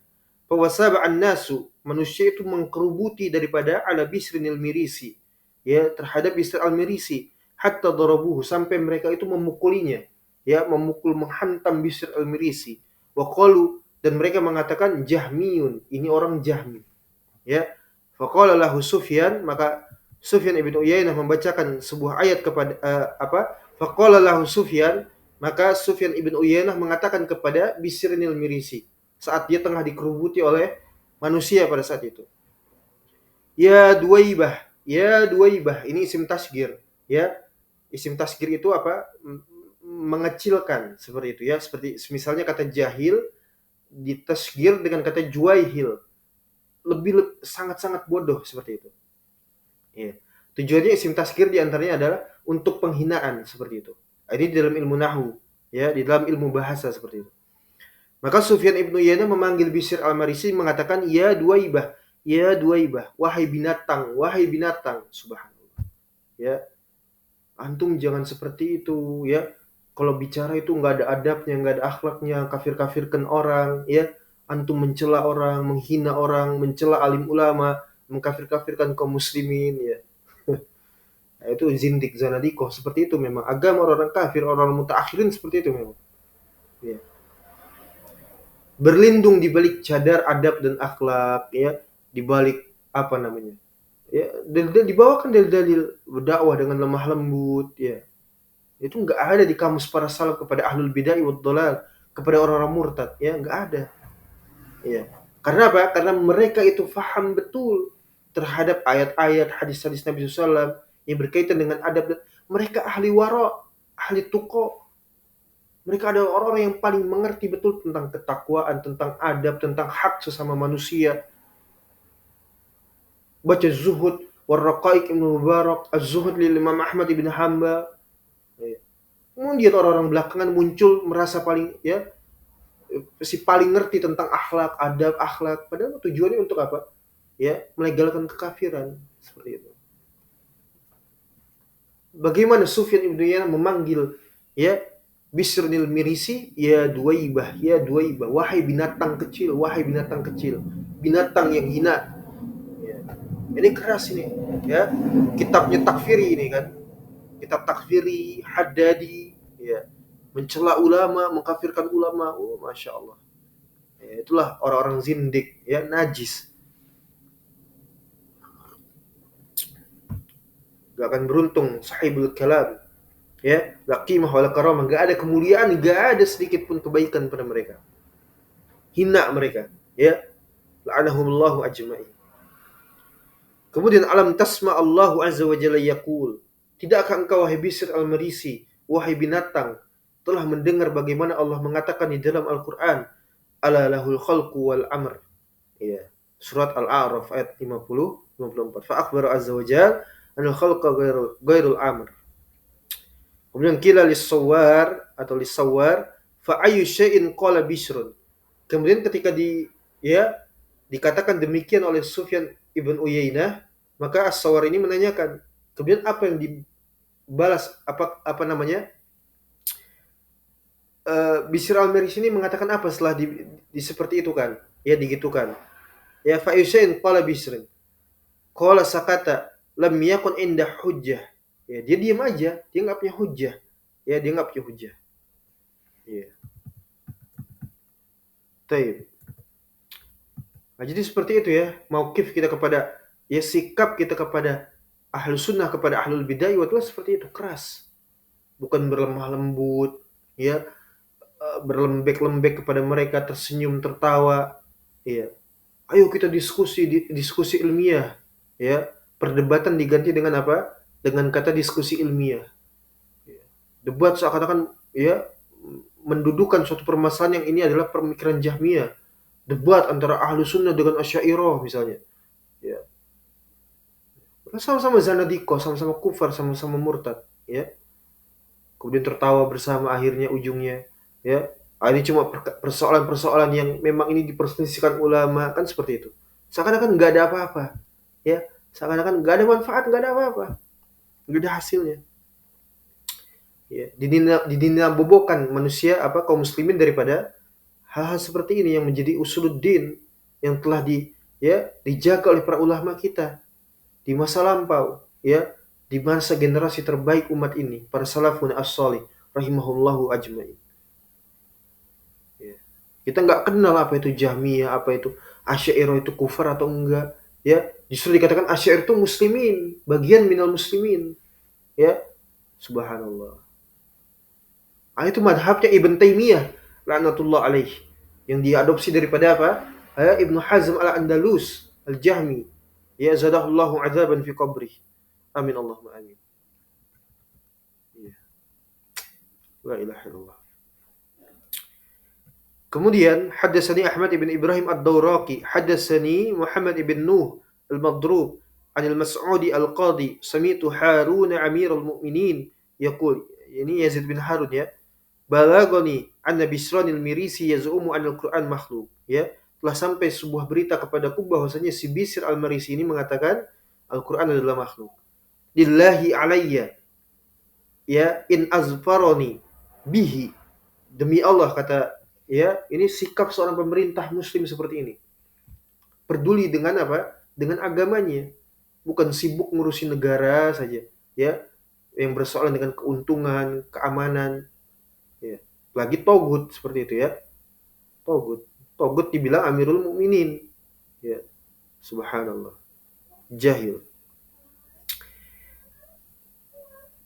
fawasaba an-nasu, manusia itu mengkerubuti daripada 'ala Bishr al-Mirisi, ya, terhadap Bishr al-Mirisi, hatta darabuhu, sampai mereka itu memukulinya, ya, menghantam Bishr al-Mirisi. Wa qalu, dan mereka mengatakan Jahmiyun, ini orang Jahmi, ya. Faqala lahu Sufyan, maka Sufyan ibn Uyainah membacakan sebuah ayat kepada faqala lahu Sufyan, maka Sufyan ibn Uyainah mengatakan kepada Bishr al-Mirisi saat dia tengah dikerubuti oleh manusia pada saat itu, ya Duwaibah, ya Duwaibah, ini isim tasgir, ya. Isim tasgir itu apa? Mengecilkan, seperti itu, ya. Seperti misalnya kata jahil ditasgir dengan kata juwaihil, sangat-sangat bodoh, seperti itu. Ya. Tujuannya isim tasgir diantaranya adalah untuk penghinaan seperti itu. Ini di dalam ilmu nahwu, ya, di dalam ilmu bahasa seperti itu. Maka Sufyan ibnu Uyainah memanggil Bishr al-Marisi mengatakan, ya Duwaibah, ya Duwaibah, wahai binatang, subhanallah. Ya, antum jangan seperti itu, ya. Kalau bicara itu nggak ada adabnya, nggak ada akhlaknya, kafir-kafirkan orang, ya. Antum mencela orang, menghina orang, mencela alim ulama, mengkafir-kafirkan kaum muslimin, ya. Nah, itu zindik, zanadikoh, seperti itu memang. Agama orang-orang kafir, orang-orang mutaakhirin seperti itu memang. Ya. Berlindung di balik cadar adab dan akhlak, ya, di balik apa namanya? Ya, dibawakan dalil-dalil berdakwah dengan lemah lembut, ya. Itu enggak ada di kamus para salaf kepada ahlul bid'ah wad dhalal, kepada orang-orang murtad, ya, enggak ada. Ya. Karena apa? Karena mereka itu faham betul terhadap ayat-ayat hadis-hadis Nabi SAW yang berkaitan dengan adab. Mereka ahli wara, ahli tuqa. Mereka adalah orang-orang yang paling mengerti betul tentang ketakwaan, tentang adab, tentang hak sesama manusia. Baca Zuhud, Warraqaiq Ibn Mubarak, Az-Zuhud lil Imam Ahmad ibn Hanbal. Kemudian orang-orang belakangan muncul merasa paling, ya, si paling ngerti tentang akhlak, adab, akhlak. Padahal tujuannya untuk apa? Ya, melegalkan kekafiran seperti itu. Bagaimana Sufyan ibn Uyainah memanggil, ya, Bishr al-Mirisi, ya Duwaibah, wahai binatang kecil, binatang yang hina. Ya. Ini keras ini, ya. Kitabnya takfiri ini kan. Kitab takfiri, Haddadi, ya. Mencela ulama, mengkafirkan ulama. Oh, Masya Allah. Ya, itulah orang-orang zindik, ya, najis. Gak akan beruntung sahibul kalam, ya, la qimah wala karamah, gak ada kemuliaan, gak ada sedikit pun kebaikan pada mereka. Hina mereka, ya. La'anahumullahu ajma'in. Kemudian alam tasma Allahu azza wa jalla yaqul, tidakkah engkau wahai Bishr al-Marisi, wahai binatang, telah mendengar bagaimana Allah mengatakan di dalam Al-Qur'an, ala lahul khalqu wal amr, ya. Surat Al-A'raf ayat 50 54. Fa akhbara azza wa jalla anil khalqa ghairul amr. Kemudian kila lis-sawwar atau lis-sawwar fa ayyu syai'in qala Bishrun. Kemudian ketika ya, dikatakan demikian oleh Sufyan ibn Uyainah, maka As-Sawwar ini menanyakan, kemudian apa yang dibalas, apa namanya? Bishr al-Marisi ini mengatakan apa setelah di seperti itu kan? Ya, digitukan. Ya, fa ayyu syai'in qala Bishrun. Qala sakata lam yakun indah hujjah. Ya, dia diam aja, dia enggak punya hujjah. Ya, dia enggak punya hujjah. Ya. Taib. Nah, jadi seperti itu ya, mauqif kita kepada, ya, sikap kita kepada ahlu sunnah, kepada ahlul bid'ah adalah seperti itu, keras. Bukan berlemah lembut, ya, berlembek-lembek kepada mereka, tersenyum, tertawa. Ya. Ayo kita diskusi ilmiah, ya. Perdebatan diganti dengan apa? Dengan kata diskusi ilmiah. Ya. Debat seakan-akan, ya, mendudukan suatu permasalahan yang ini adalah pemikiran Jahmiyah. Debat antara ahlu sunnah dengan Asy'ariyah misalnya. Ya. Sama-sama zanadiko, sama-sama kufar, sama-sama murtad. Ya. Kemudian tertawa bersama akhirnya ujungnya. Ya. Ini cuma persoalan-persoalan yang memang ini diperselisihkan ulama, kan seperti itu. Seakan-akan nggak ada apa-apa. Ya. Seakan-akan nggak ada manfaat, nggak ada apa-apa. Nggak ada hasilnya. Ya. Didinabobokan manusia, kaum muslimin daripada hal-hal seperti ini yang menjadi usuluddin yang telah dijaga oleh para ulama kita di masa lampau, ya, di masa generasi terbaik umat ini, para salafun as-salih rahimahullahu ajma'in. Ya. Kita nggak kenal apa itu Jahmiyah, apa itu Asy'ariyah, itu kufar atau enggak, ya. Justru dikatakan Asy'ariyah itu muslimin, bagian minal muslimin, ya. Subhanallah. Itu madhabnya Ibn Taimiyah laknatullah alaih, yang diadopsi daripada apa? Ibnu Hazm al-Andalus al-Jahmi, ya, zadahullahu adzaban fi qabrih. Amin Allahumma amin. Ya. La ilaha illallah. Kemudian haddatsani Ahmad ibn Ibrahim ad-Dawraqi, haddatsani Muhammad ibn Nuh al-Madrub anil Mas'udi al-Qadi sami'tu Harun amirul mu'minin yaqul, ini Yazid bin Harun ya, balagoni anna Bisranil Mirisi yaz'umu anil Qur'an makhluk, ya, telah sampai sebuah berita kepadaku bahwasanya si Bisr al-Marisi ini mengatakan Al-Qur'an adalah makhluk. Lillahi alayya ya in azfaroni bihi, demi Allah kata, ya, ini sikap seorang pemerintah muslim seperti ini. Peduli dengan apa? Dengan agamanya. Bukan sibuk ngurusin negara saja, ya, yang bersoalan dengan keuntungan, keamanan, ya. Lagi togut seperti itu ya. Togut. Togut dibilang Amirul Mukminin. Ya, subhanallah. Jahil.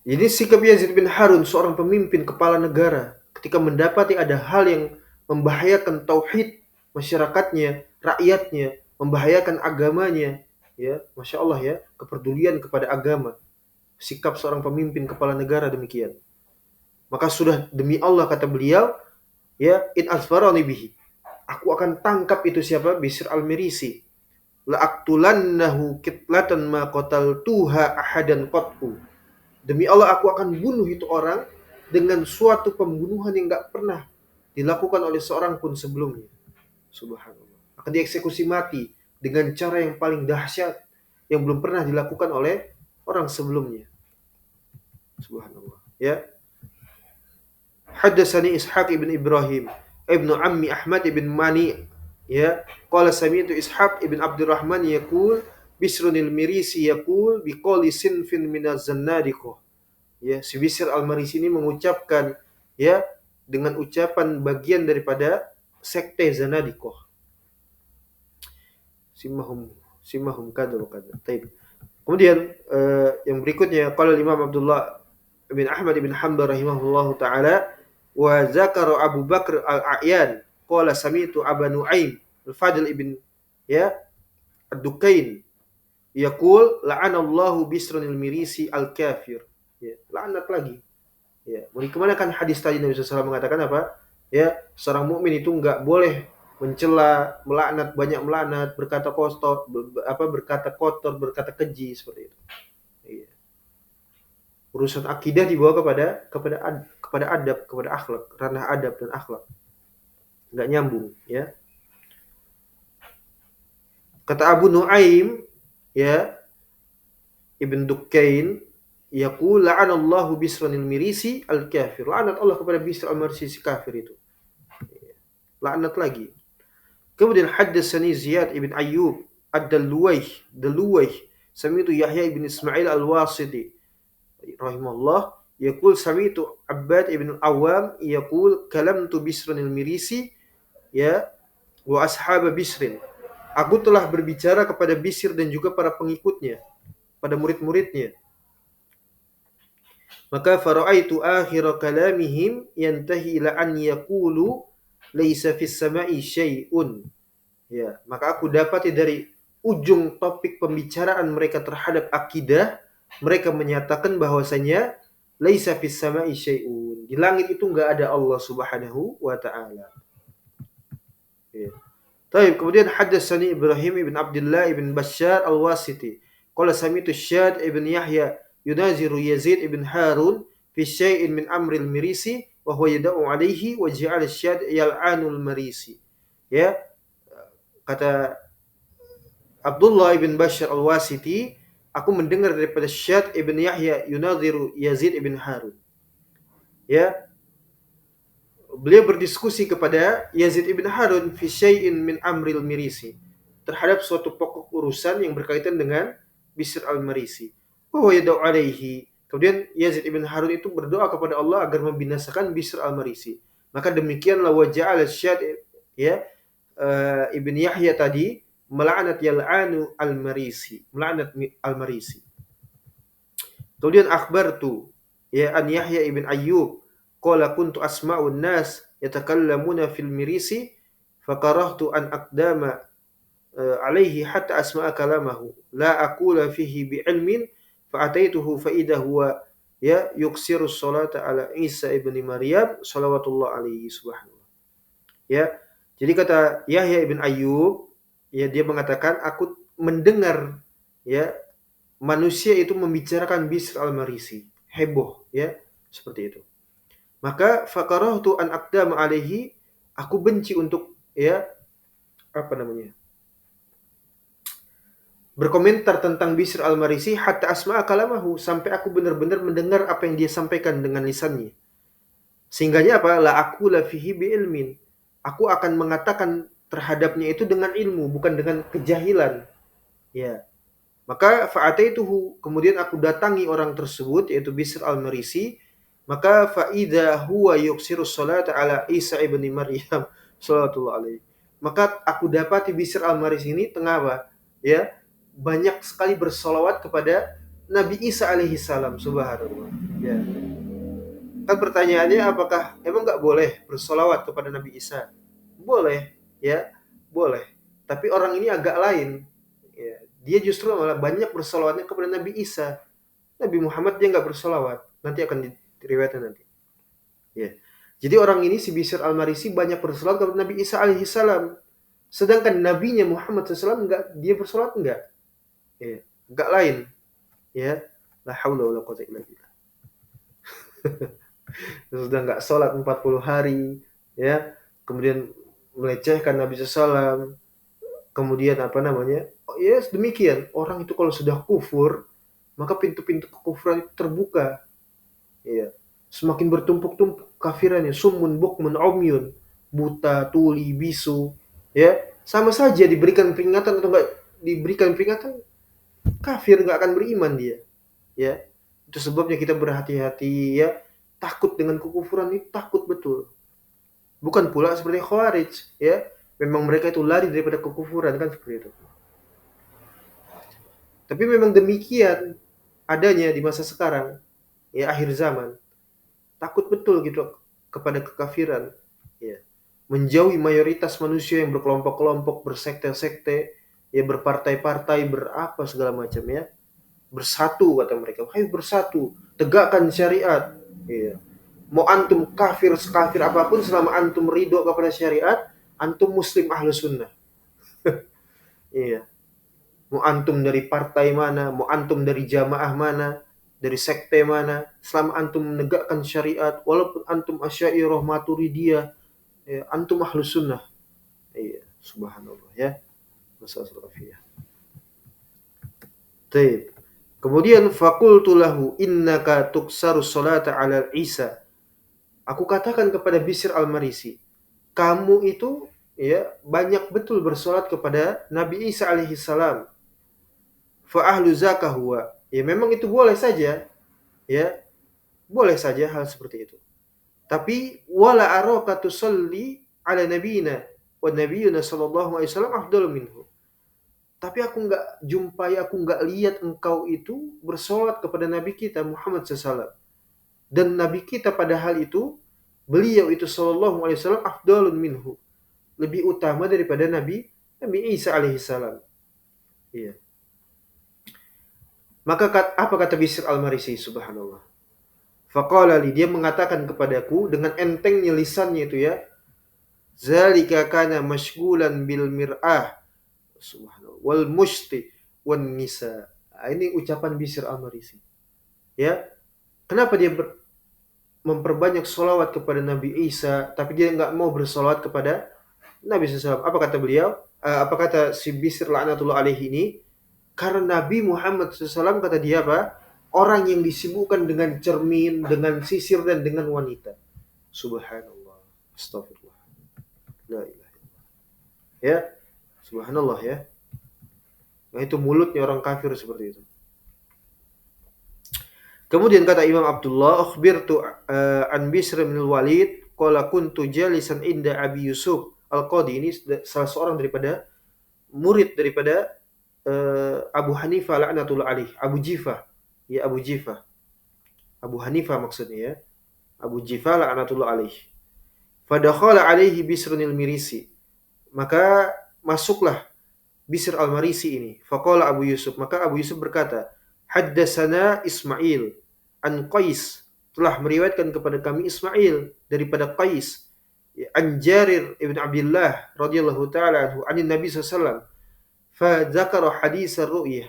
Jadi sikap Yazid bin Harun, seorang pemimpin kepala negara, ketika mendapati ada hal yang membahayakan tauhid masyarakatnya, rakyatnya, membahayakan agamanya, ya, Masya Allah ya, kepedulian kepada agama. Sikap seorang pemimpin kepala negara demikian. Maka sudah demi Allah kata beliau, ya, in asfarani bihi, aku akan tangkap itu siapa? Bisr al-Mirisi. La aqtulannahu kitlatan ma qataltuha ahadan qat'u. Demi Allah aku akan bunuh itu orang dengan suatu pembunuhan yang enggak pernah dilakukan oleh seorang pun sebelumnya. Subhanallah. Akan dieksekusi mati dengan cara yang paling dahsyat yang belum pernah dilakukan oleh orang sebelumnya. Subhanallah. Ya. Haddatsani Ishaq ibn Ibrahim ibnu ammi Ahmad ibn Mani, ya, qala sami'tu Ishaq ibn Abdurrahman yaqul Bisrunil Mirisi yaqul biqali sinfin minaz zannadiqah. Ya, si Bisr al-Marisi ini mengucapkan, ya, dengan ucapan bagian daripada sekte Zanadiqah. Simahum kada wa kada. Taib. Kemudian yang berikutnya qala Imam Abdullah bin Ahmad bin Hanbal rahimahullahu taala wa zakara Abu Bakr al-A'yan qala sami'tu Abu Nu'aim al-Fadl ibn, ya, ad-Dukain yaqul la'anallahu Bisran al-Mirisi al-kafir. Ya, laknat lagi. Ya, mau dikemanakan hadis tadi Nabi SAW mengatakan apa? Ya, seorang mukmin itu enggak boleh mencela, melaknat, banyak melaknat, berkata kotor, berkata keji seperti itu. Iya. Urusan akidah dibawa kepada adab, kepada akhlak, ranah adab dan akhlak. Enggak nyambung, ya. Kata Abu Nu'aim, ya, Ibn Dukain, yaqul la'anallahu Bisranil Mirisi al-kafir. Laknat Allah kepada Bisr al-Mirisi kafir itu. Laknat lagi. Kemudian haddatsani Ziyad ibn Ayyub ad-Daluwaih, sami'tu Yahya ibn Ismail al-Wasiti rahimahullah yaqul sami'tu Abbad ibn Awam yaqul kalamtu Bisranil Mirisi, ya, wa ashab Bisrin. Aku telah berbicara kepada Bisr dan juga para pengikutnya, pada murid-muridnya. Maka fara'aitu akhir kalamihim yantahi ila an yaqulu laisa fis sama'i syai'un. Ya, maka aku dapati dari ujung topik pembicaraan mereka terhadap akidah, mereka menyatakan bahwasanya laisa fis sama'i syai'un. Di langit itu enggak ada Allah Subhanahu wa taala. Ya. Baik, kemudian haddatsani Ibrahim ibn Abdullah ibn Bashar al-Wasiti. Qala sami'tu Syad ibn Yahya yunaziru Yazid ibn Harun fi syai'in min amril Mirisi wa huwa yad'u alaihi wa ja'ala Syad yal'anul Marisi. Ya, kata Abdullah ibn Bashar al-Wasiti, aku mendengar daripada Syad ibn Yahya yunaziru Yazid ibn Harun. Ya, beliau berdiskusi kepada Yazid ibn Harun fi syai'in min amril Mirisi, terhadap suatu pokok urusan yang berkaitan dengan Bisr al-Marisi. Wa yad'u alaihi. Kemudian Yazid ibn Harun itu berdoa kepada Allah agar membinasakan Bisr al-Marisi. Maka demikianlah wa ja'ala Syad, ya, ibn Yahya tadi melaknat yal'anu al-Marisi, melaknat al-Marisi. Kemudian akhbartu, ya, an Yahya ibn Ayyub qala kuntu asma'u an-nas yatakallamuna fil Mirisi fakarahtu an aqdama alaihi hatta asma'a kalamahu la aqula fihi bi'ilmin fa'ataituhu fa idha huwa, ya, yuksiru sholata ala Isa ibn Maryam salawatullah alaihi subhanallah. Ya, jadi kata Yahya ibn Ayyub, ya, dia mengatakan aku mendengar, ya, manusia itu membicarakan Bishr al-Marisi, heboh ya, seperti itu. Maka fakarahtu an aqdam alaihi, aku benci untuk ya apa namanya? Berkomentar tentang Bishr al-Marisi hatta asma'a kalamahu, sampai aku benar-benar mendengar apa yang dia sampaikan dengan lisannya. Sehingganya apa? La aqula fihi bi ilmin. Aku akan mengatakan terhadapnya itu dengan ilmu, bukan dengan kejahilan. Ya. Maka fa'ataituhu, kemudian aku datangi orang tersebut yaitu Bishr al-Marisi, maka faida huwa yuksiru salata ala Isa ibni Maryam sallallahu alaihi. Maka aku dapati Bishr al-Marisi ini tengah apa? Ya, banyak sekali bersolawat kepada Nabi Isa alaihi salam, subhanallah. Ya. Kan pertanyaannya, apakah emang nggak boleh bersolawat kepada Nabi Isa? Boleh, ya, boleh. Tapi orang ini agak lain. Ya, dia justru malah banyak bersolawatnya kepada Nabi Isa. Nabi Muhammad dia nggak bersolawat. Nanti akan diriwayatkan nanti. Ya. Jadi orang ini si Bishr al-Marisi banyak bersolawat kepada Nabi Isa alaihi salam. Sedangkan nabinya Muhammad SAW enggak, dia bersolawat enggak. Ya, enggak lain. Ya, la haula wala quwwata illa billah. Sudah enggak sholat 40 hari, ya. Kemudian melecehkan Nabi SAW. Kemudian apa namanya? Oh, yes, demikian. Orang itu kalau sudah kufur, maka pintu-pintu kekufuran itu terbuka. Ya. Semakin bertumpuk-tumpuk kafirannya, summun bukmun umyun, buta, tuli, bisu, ya. Sama saja diberikan peringatan atau enggak diberikan peringatan, kafir, enggak akan beriman dia. Ya. Itu sebabnya kita berhati-hati ya. Takut dengan kekufuran itu, takut betul. Bukan pula seperti Khawarij, ya. Memang mereka itu lari daripada kekufuran kan seperti itu. Tapi memang demikian adanya di masa sekarang, ya akhir zaman. Takut betul gitu kepada kekafiran, ya. Menjauhi mayoritas manusia yang berkelompok-kelompok, bersekte-sekte, ya berpartai-partai, berapa segala macam ya. Bersatu kata mereka, ayo bersatu, tegakkan syariat. Ya. Mau antum kafir sekafir apapun, selama antum ridho kepada syariat, antum muslim ahlu sunnah. Iya. Mau antum dari partai mana, mau antum dari jamaah mana, dari sekte mana, selama antum menegakkan syariat, walaupun antum asy'ariyah, maturidiyah, ya, antum ahlu sunnah. Iya, subhanallah ya. Masallallahu. Taib. Kemudian faqultu lahu innaka tuksaru sholata ala Isa. Aku katakan kepada Bishr al-Marisi, kamu itu ya banyak betul bersolat kepada Nabi Isa alaihi salam. Fa ahlu zakah huwa. Ya memang itu boleh saja. Ya, boleh saja hal seperti itu. Tapi wala araka tusalli ala nabiyina wa nabiyuna sallallahu alaihi wasallam afdalu minhu. Tapi aku enggak jumpai, aku enggak lihat engkau itu bersolat kepada Nabi kita Muhammad SAW. Dan Nabi kita pada hal itu, beliau itu sallallahu alaihi wasallam afdalun minhu. Lebih utama daripada Nabi Isa alaihi salam. Iya. Maka apa kata Bishr al-Marisi, subhanallah. Faqala li, dia mengatakan kepadaku dengan entengnya lisannya itu ya. Zalika kana mashghulan bil mir'ah. Subhanallah. Wal mushti wan nisa. Ini ucapan Bishr al-Marisi. Ya. Kenapa dia memperbanyak sholawat kepada Nabi Isa, tapi dia enggak mau bersolawat kepada Nabi SAW. Apa kata beliau? Apa kata si Bishr la'natullah alaihi ini? Karena Nabi Muhammad SAW kata dia apa? Orang yang disibukkan dengan cermin, dengan sisir, dan dengan wanita. Subhanallah. Astagfirullah. La ilaha illallah. Ya. Subhanallah ya. Nah itu mulutnya orang kafir seperti itu. Kemudian kata Imam Abdullah, akhbirtu an Bishr bin Walid, qala kuntu jalisan inda Abi Yusuf Al-Qadi. Ini salah seorang daripada murid daripada Abu Hanifah la'natullah alaih, Abu Jifah. Ya Abu Jifah. Abu Hanifah maksudnya ya. Abu Jifah la'natullah alaih. Fadakhala alaihi Bishr al-Marisi. Maka masuklah Bishr al-Marisi ini. Faqala Abu Yusuf, maka Abu Yusuf berkata, haddatsana Ismail an Qais, telah meriwayatkan kepada kami Ismail daripada Qais, an Jarir ibn Abdullah radhiyallahu taala anhu, an Nabi sallallahu alaihi wasallam, fa dzakara hadis ar-ru'yah.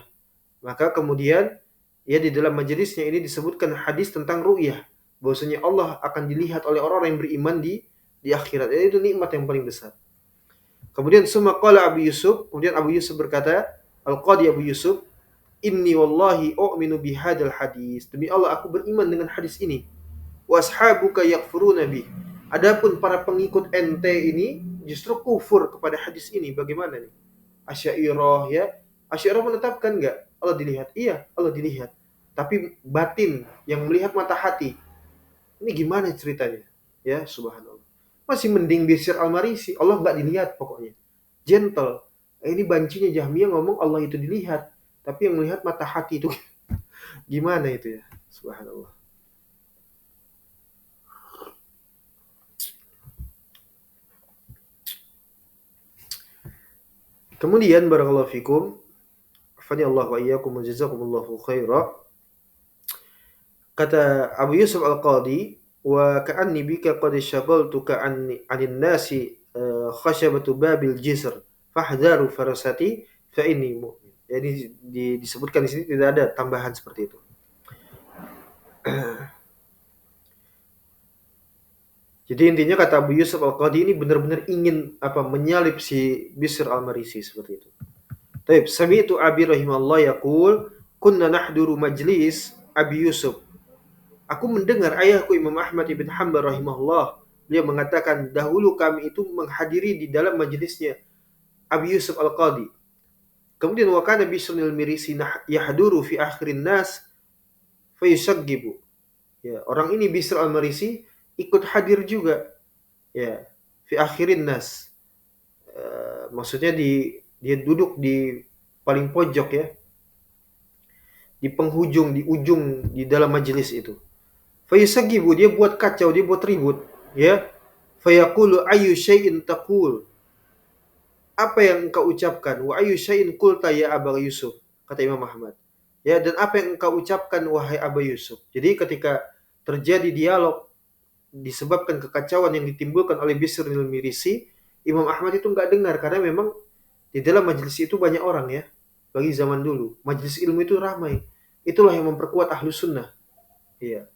Maka kemudian ya di dalam majelisnya ini disebutkan hadis tentang ru'yah, bahwasanya Allah akan dilihat oleh orang-orang yang beriman di akhirat. Itu nikmat yang paling besar. Kemudian summa qala Abu Yusuf, kemudian Abu Yusuf berkata, Al-Qadi Abu Yusuf, inni wallahi u'minu bihadzal hadis. Demi Allah aku beriman dengan hadis ini. Wa ashabuka yakfuruna bih. Adapun para pengikut ente ini justru kufur kepada hadis ini. Bagaimana nih? Asy'ariyah ya. Asy'ariyah menetapkan enggak Allah dilihat? Iya, Allah dilihat. Tapi batin yang melihat mata hati. Ini gimana ceritanya? Ya, subhanallah. Masih mending Bishr Al-Marisi, Allah enggak dilihat pokoknya. Gentle. Ini bancinya Jahmiyah ngomong Allah itu dilihat, tapi yang melihat mata hati itu gimana itu ya? Subhanallah. Kemudian barakallahu fikum, afani Allah wa iyyakum wa jazakumullahu khaira. Kata Abu Yusuf Al-Qadi, wa ka'anni bika qad syaghaltuka 'anin nasi khashabatu babil jisr fahdharu farasati fa inni mu'min. Jadi disebutkan di sini tidak ada tambahan seperti itu. Jadi intinya kata Abu Yusuf Al-Qadi ini benar-benar ingin menyalib si Bishr Al-Marisi seperti itu. Taib, sami'tu Abi rahimahullah yaqul kunna nahduru majlis Abi Yusuf. Aku mendengar ayahku Imam Ahmad ibn Hanbal rahimahullah, beliau mengatakan dahulu kami itu menghadiri di dalam majelisnya Abi Yusuf Al-Qadi. Kemudian wa kana Bishr al-Marisi yahduru fi akhirin nas fayusaggibu. Ya, orang ini Bishr al-Marisi ikut hadir juga. Ya, fi akhirin nas. Maksudnya dia duduk di paling pojok ya. Di penghujung, di ujung di dalam majelis itu. Fayusagibu, dia buat kacau, dia buat ribut, ya. Fayaqulu ayu syai'in taqul. Apa yang engkau ucapkan? Wa ayu syai'in qulta ya Aba Yusuf, kata Imam Ahmad. Ya, dan apa yang engkau ucapkan wahai Aba Yusuf? Jadi ketika terjadi dialog disebabkan kekacauan yang ditimbulkan oleh Bishr al-Marisi, Imam Ahmad itu enggak dengar karena memang di dalam majelis itu banyak orang ya. Bagi zaman dulu, majelis ilmu itu ramai. Itulah yang memperkuat Ahlus Sunnah. Iya.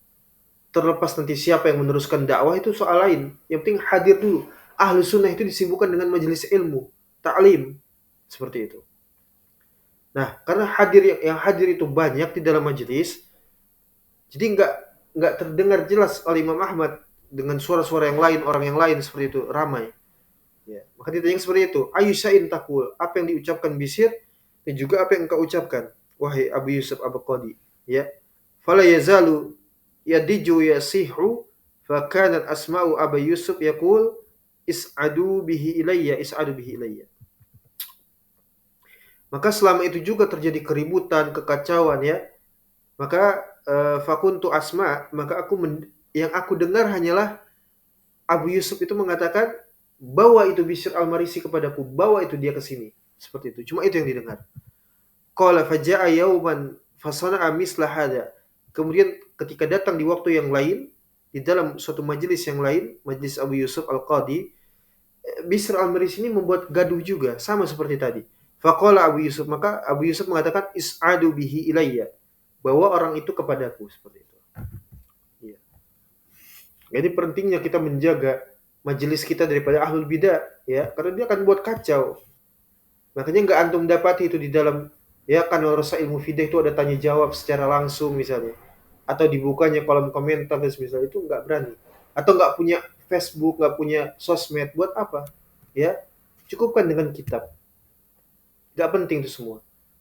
Terlepas nanti siapa yang meneruskan dakwah itu soal lain. Yang penting hadir dulu. Ahlus Sunnah itu disibukkan dengan majelis ilmu, ta'lim, seperti itu. Nah, karena yang hadir itu banyak di dalam majelis, jadi nggak terdengar jelas oleh Imam Ahmad dengan suara-suara yang lain, orang yang lain seperti itu ramai. Ya. Maka ditanya seperti itu. Ayu syai'in taqul, apa yang diucapkan Bishr dan juga apa yang engkau ucapkan wahai Abu Yusuf Al-Qadi. Ya. Fala yazalu yadiju yasihu fa kanat asma'u Abu Yusuf yaqul is'adu bihi ilayya. Maka selama itu juga terjadi keributan, kekacauan ya. Maka fakuntu asma, maka yang aku dengar hanyalah Abu Yusuf itu mengatakan bawa itu Bishr al-Marisi kepadaku, bawa itu dia ke sini. Seperti itu. Cuma itu yang didengar. Qala faja'a yawman fasana'a misla hada. Kemudian ketika datang di waktu yang lain, di dalam suatu majelis yang lain, majelis Abu Yusuf Al-Qadi, Bishr al-Marisi ini membuat gaduh juga, sama seperti tadi. Faqala Abu Yusuf, maka Abu Yusuf mengatakan is'adu bihi ilayya. Bawa orang itu kepadaku, seperti itu. Ya. Jadi pentingnya kita menjaga majelis kita daripada ahlul bidah, ya, karena dia akan buat kacau. Makanya nggak antum dapati itu di dalam ya kan Rasail Mufidah itu ada tanya jawab secara langsung misalnya, atau dibukanya kolom komentar misalnya, itu nggak berani, atau nggak punya Facebook, nggak punya sosmed, buat apa? Ya, cukupkan dengan kitab. Nggak penting itu semua.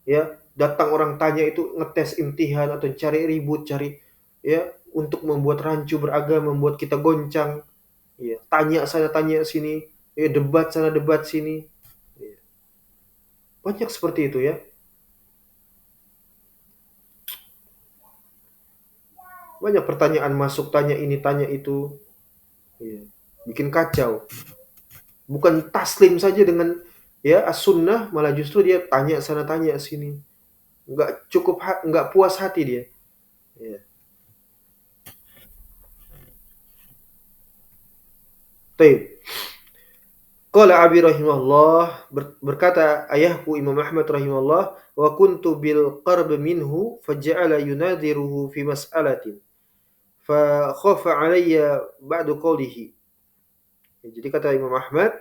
Ya, datang orang tanya itu ngetes imtihan atau cari ribut, cari ya untuk membuat rancu beragama, membuat kita goncang. Ya, tanya sana tanya sini, ya, debat sana debat sini. Ya. Banyak seperti itu ya. Banyak pertanyaan masuk, tanya ini, tanya itu. Ya. Bikin kacau. Bukan taslim saja dengan ya as-sunnah, malah justru dia tanya sana tanya sini. Enggak puas hati dia. Ya. Taib. Qala Abi rahimahullah, berkata ayahku Imam Ahmad rahimahullah, wa kuntu bil qarb minhu faja'ala yunadiruhu fi mas'alatin fa khafa alayya ba'du qawlihi. Jadi kata Imam Ahmad,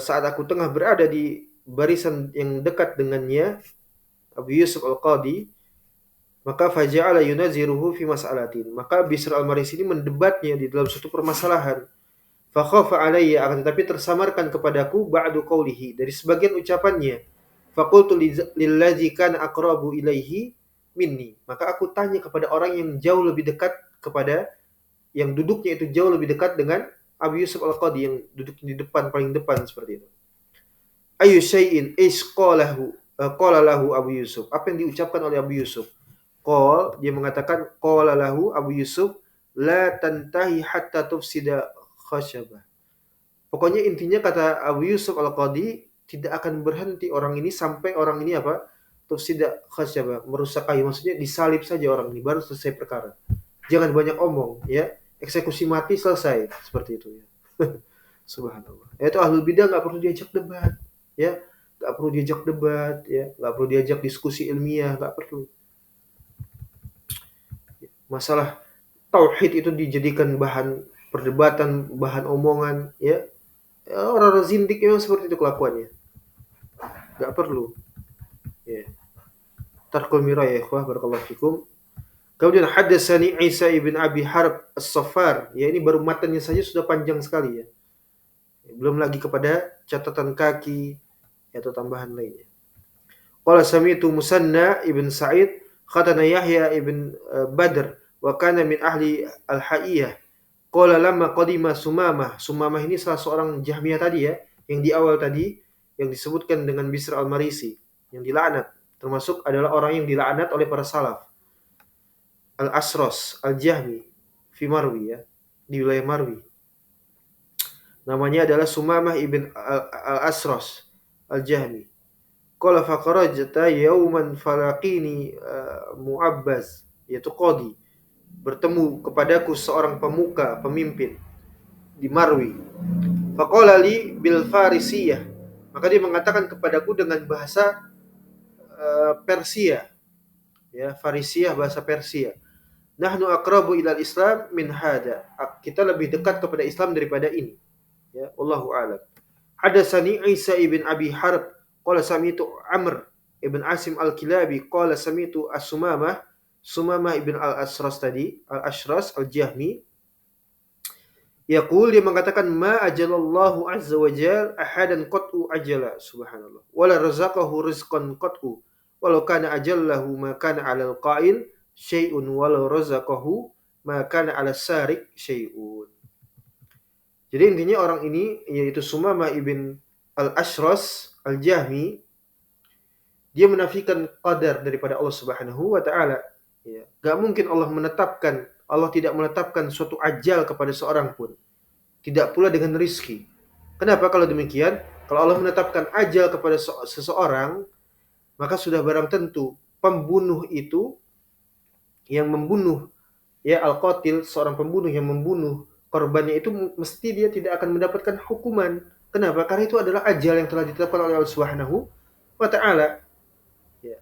saat aku tengah berada di barisan yang dekat dengannya, Abu Yusuf Al-Qadi, maka faja'ala yunaziruhu fi mas'alatin. Maka Bishr al-Marisi ini mendebatnya di dalam suatu permasalahan. Fa khafa alayya, akan tetapi tersamarkan kepadaku ba'du qawlihi, dari sebagian ucapannya. Fa qultu lillazi kana aqrabu ilaihi minni. Maka aku tanya kepada orang yang jauh lebih dekat kepada, yang duduknya itu jauh lebih dekat dengan Abu Yusuf Al-Qadi, yang duduk di depan, paling depan seperti itu. Ayu syai'in qala lahu Abu Yusuf. Apa yang diucapkan oleh Abu Yusuf? Dia mengatakan qala lahu Abu Yusuf, la tantahi hatta tufsida khasyabah. Pokoknya intinya kata Abu Yusuf Al-Qadi, tidak akan berhenti orang ini sampai orang ini apa? Tufsida khasyabah, merusak kayu. Maksudnya disalib saja orang ini baru selesai perkara. Jangan banyak omong, ya. Eksekusi mati selesai, seperti itu ya. Subhanallah. Itu ahlul bidah enggak perlu diajak debat, ya. Enggak perlu diajak debat, ya. Enggak perlu diajak diskusi ilmiah, enggak perlu. Masalah tauhid itu dijadikan bahan perdebatan, bahan omongan, ya. Orang-orang zindik memang seperti itu kelakuannya. Enggak perlu. Ya. Tarkul mirah ya ikhwah, barakallahu fikum. Kemudian hadatsani Isa ibn Abi Harb As-Saffar. Ya, ini baru matanya saja sudah panjang sekali ya. Belum lagi kepada catatan kaki atau tambahan lainnya. Qala sami'tu Musanna ibn Sa'id khatana Yahya ibn Badr wa kana min ahli al-Haiyah. Qala lamma qadima Sumamah. Sumamah ini salah seorang Jahmiyah tadi ya, yang di awal tadi yang disebutkan dengan Bishr al-Marisi, yang dilaknat, termasuk adalah orang yang dilaknat oleh para salaf. Al-Asras Al-Jahmi fi Marwi ya, di wilayah Marwi. Namanya adalah Sumamah ibn Al-Asras Al-Jahmi. Qala faqarajta yauman falaqini Mu'abbaz, yaitu qadi, bertemu kepadaku seorang pemuka, pemimpin di Marwi. Faqala li bil Farisiyah, maka dia mengatakan kepadaku dengan bahasa Persia. Ya, Farisiyah bahasa Persia. Nahnu aqrabu ilal Islam min hada. Kita lebih dekat kepada Islam daripada ini. Ya, wallahu a'lam. Hadatsani Isa ibn Abi Harb qala sami'tu Amr ibn Asim al-Kilabi qala sami'tu Sumamah ibn al-Asras tadi, al-Ashras al-Jahmi. Yaqul, dia mengatakan ma ajalallahu azza wa jalla ahadan qat'u ajala, subhanallah. Wala razaqahu rizqan qat'u. Walau kana ajallahu ma kana 'alal qa'il syai'un walau razaqahu ma kana 'ala sarik syai'un. Jadi intinya orang ini yaitu Sumamah ibn al-Ashras al-Jahmi, dia menafikan qadar daripada Allah Subhanahu wa taala. Ya, enggak mungkin Allah tidak menetapkan suatu ajal kepada seorang pun. Tidak pula dengan rizki. Kenapa kalau demikian? Kalau Allah menetapkan ajal kepada seseorang, maka sudah barang tentu pembunuh itu yang membunuh, ya, al-qatil, seorang pembunuh yang membunuh korbannya itu mesti dia tidak akan mendapatkan hukuman. Kenapa? Karena itu adalah ajal yang telah ditetapkan oleh Allah Subhanahu wa taala. Ya.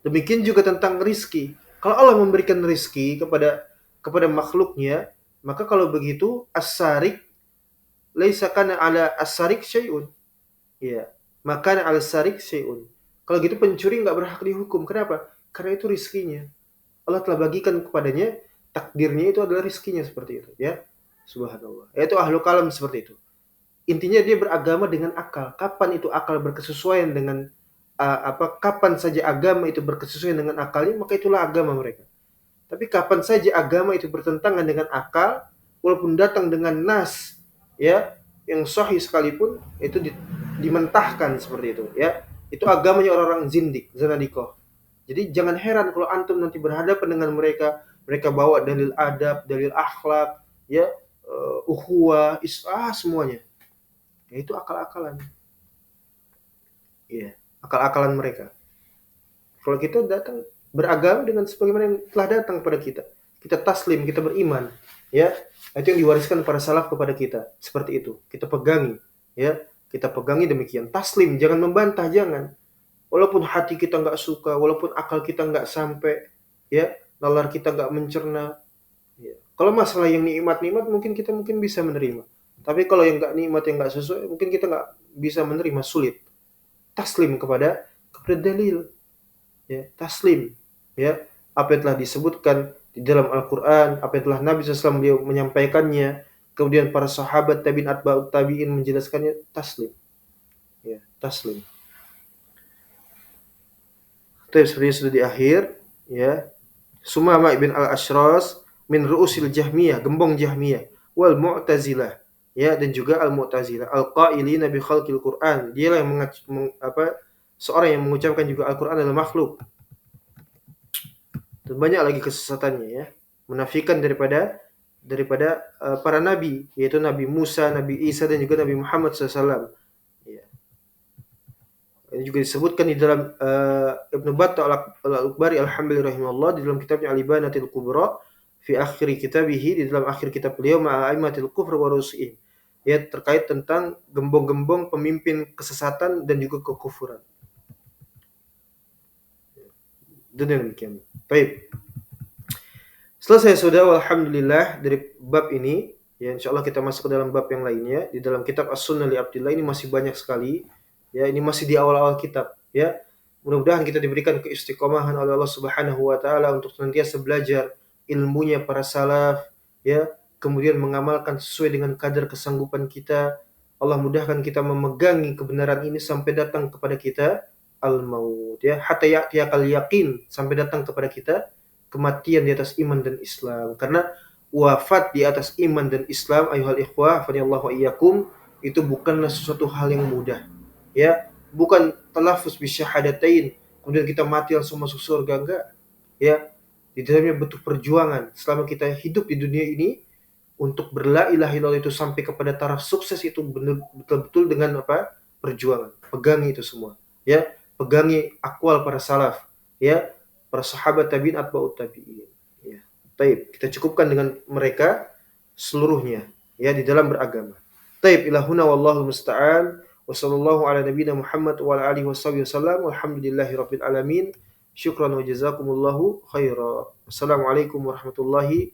Demikian juga tentang rizki. Kalau Allah memberikan rizki kepada makhluknya, maka kalau begitu as-sarik laisa kana ala as-sarik syai'un. Ya, maka ala as-sarik syai'un. Kalau gitu pencuri enggak berhak dihukum. Kenapa? Karena itu rizkinya. Allah telah bagikan kepadanya, takdirnya itu adalah rizkinya seperti itu, ya. Subhanallah. Yaitu ahlu kalam seperti itu. Intinya dia beragama dengan akal. Kapan itu akal berkesesuaian dengan kapan saja agama itu berkesesuaian dengan akalnya, maka itulah agama mereka. Tapi kapan saja agama itu bertentangan dengan akal, walaupun datang dengan nas, ya, yang sahih sekalipun, itu dimentahkan seperti itu, ya. Itu agamanya orang-orang zindik, zanadikoh. Jadi jangan heran kalau antum nanti berhadapan dengan mereka bawa dalil adab, dalil akhlak, ya, ukhuwah, semuanya. Ya, itu akal-akalan. Ya, akal-akalan mereka. Kalau kita datang beragama dengan sebagaimana yang telah datang kepada kita, kita taslim, kita beriman, ya, itu yang diwariskan para salaf kepada kita, seperti itu. Kita pegangi, Ya, kita pegangi demikian. Taslim, jangan membantah, jangan. Walaupun hati kita nggak suka, walaupun akal kita nggak sampai, ya, nalar kita nggak mencerna. Ya. Kalau masalah yang nikmat-nikmat mungkin kita mungkin bisa menerima. Tapi kalau yang nggak nikmat, yang nggak sesuai, mungkin kita nggak bisa menerima, sulit. Taslim kepada dalil, ya, taslim, ya, apa yang telah disebutkan di dalam Al-Quran, apa yang telah Nabi SAW beliau menyampaikannya, kemudian para sahabat tabi'in atba'ut tabi'in menjelaskannya, taslim, ya, taslim. Tapi sebenarnya sudah di akhir, ya. Sumama ibn al-Ashras min ru'usil Jahmiyah, gembong Jahmiyah, wal Mu'tazilah, ya, dan juga al-Mu'tazilah, al-qailina bi khalqil Qur'an. Dialah yang seorang yang mengucapkan juga Al-Qur'an adalah makhluk. Dan banyak lagi kesesatannya, ya. Menafikan daripada para nabi, yaitu Nabi Musa, Nabi Isa, dan juga Nabi Muhammad SAW. Ya. Ini juga disebutkan di dalam Ibnu Battah al-Akbari alhamdulillah rahimahullah, di dalam kitabnya Al-Ibanatil Kubra, fi akhir kitabihi, di dalam akhir kitab beliau, ma'aimatil kufr wa rusu'in, ya, terkait tentang gembong-gembong pemimpin kesesatan dan juga kekufuran. Dan demikian. Baik. Selesai sudah, alhamdulillah, dari bab ini. Ya, insyaallah kita masuk ke dalam bab yang lainnya. Di dalam kitab As-Sunnah li Abdillah ini masih banyak sekali. Ya, ini masih di awal-awal kitab, ya. Mudah-mudahan kita diberikan keistiqomahan oleh Allah Subhanahu wa taala untuk senantiasa belajar ilmunya para salaf, ya, kemudian mengamalkan sesuai dengan kadar kesanggupan kita. Allah mudahkan kita memegangi kebenaran ini sampai datang kepada kita al-maut, ya, hatta ya'tiyakal yaqin, sampai datang kepada kita kematian di atas iman dan Islam. Karena wafat di atas iman dan Islam, ayuhal ikhwah, fadiyallahu iyyakum, itu bukanlah sesuatu hal yang mudah. Ya, bukan talafuz bisyahadatain, kemudian kita mati langsung masuk surga, enggak. Ya, di dalamnya butuh perjuangan. Selama kita hidup di dunia ini, untuk berla ilaha illallah itu sampai kepada taraf sukses itu betul-betul dengan apa? Perjuangan. Pegangi itu semua. Ya, pegangi akwal para salaf. Ya, para sahabat tabi'in atba'ut tabi'in, ya. Taib, kita cukupkan dengan mereka seluruhnya, ya, di dalam beragama. Taib, ilahuna wallahu musta'an, wa sallallahu ala nabiyina Muhammad wa ala alihi wasallam, walhamdulillahi rabbil alamin. Syukran wa jazakumullahu khaira. Assalamualaikum warahmatullahi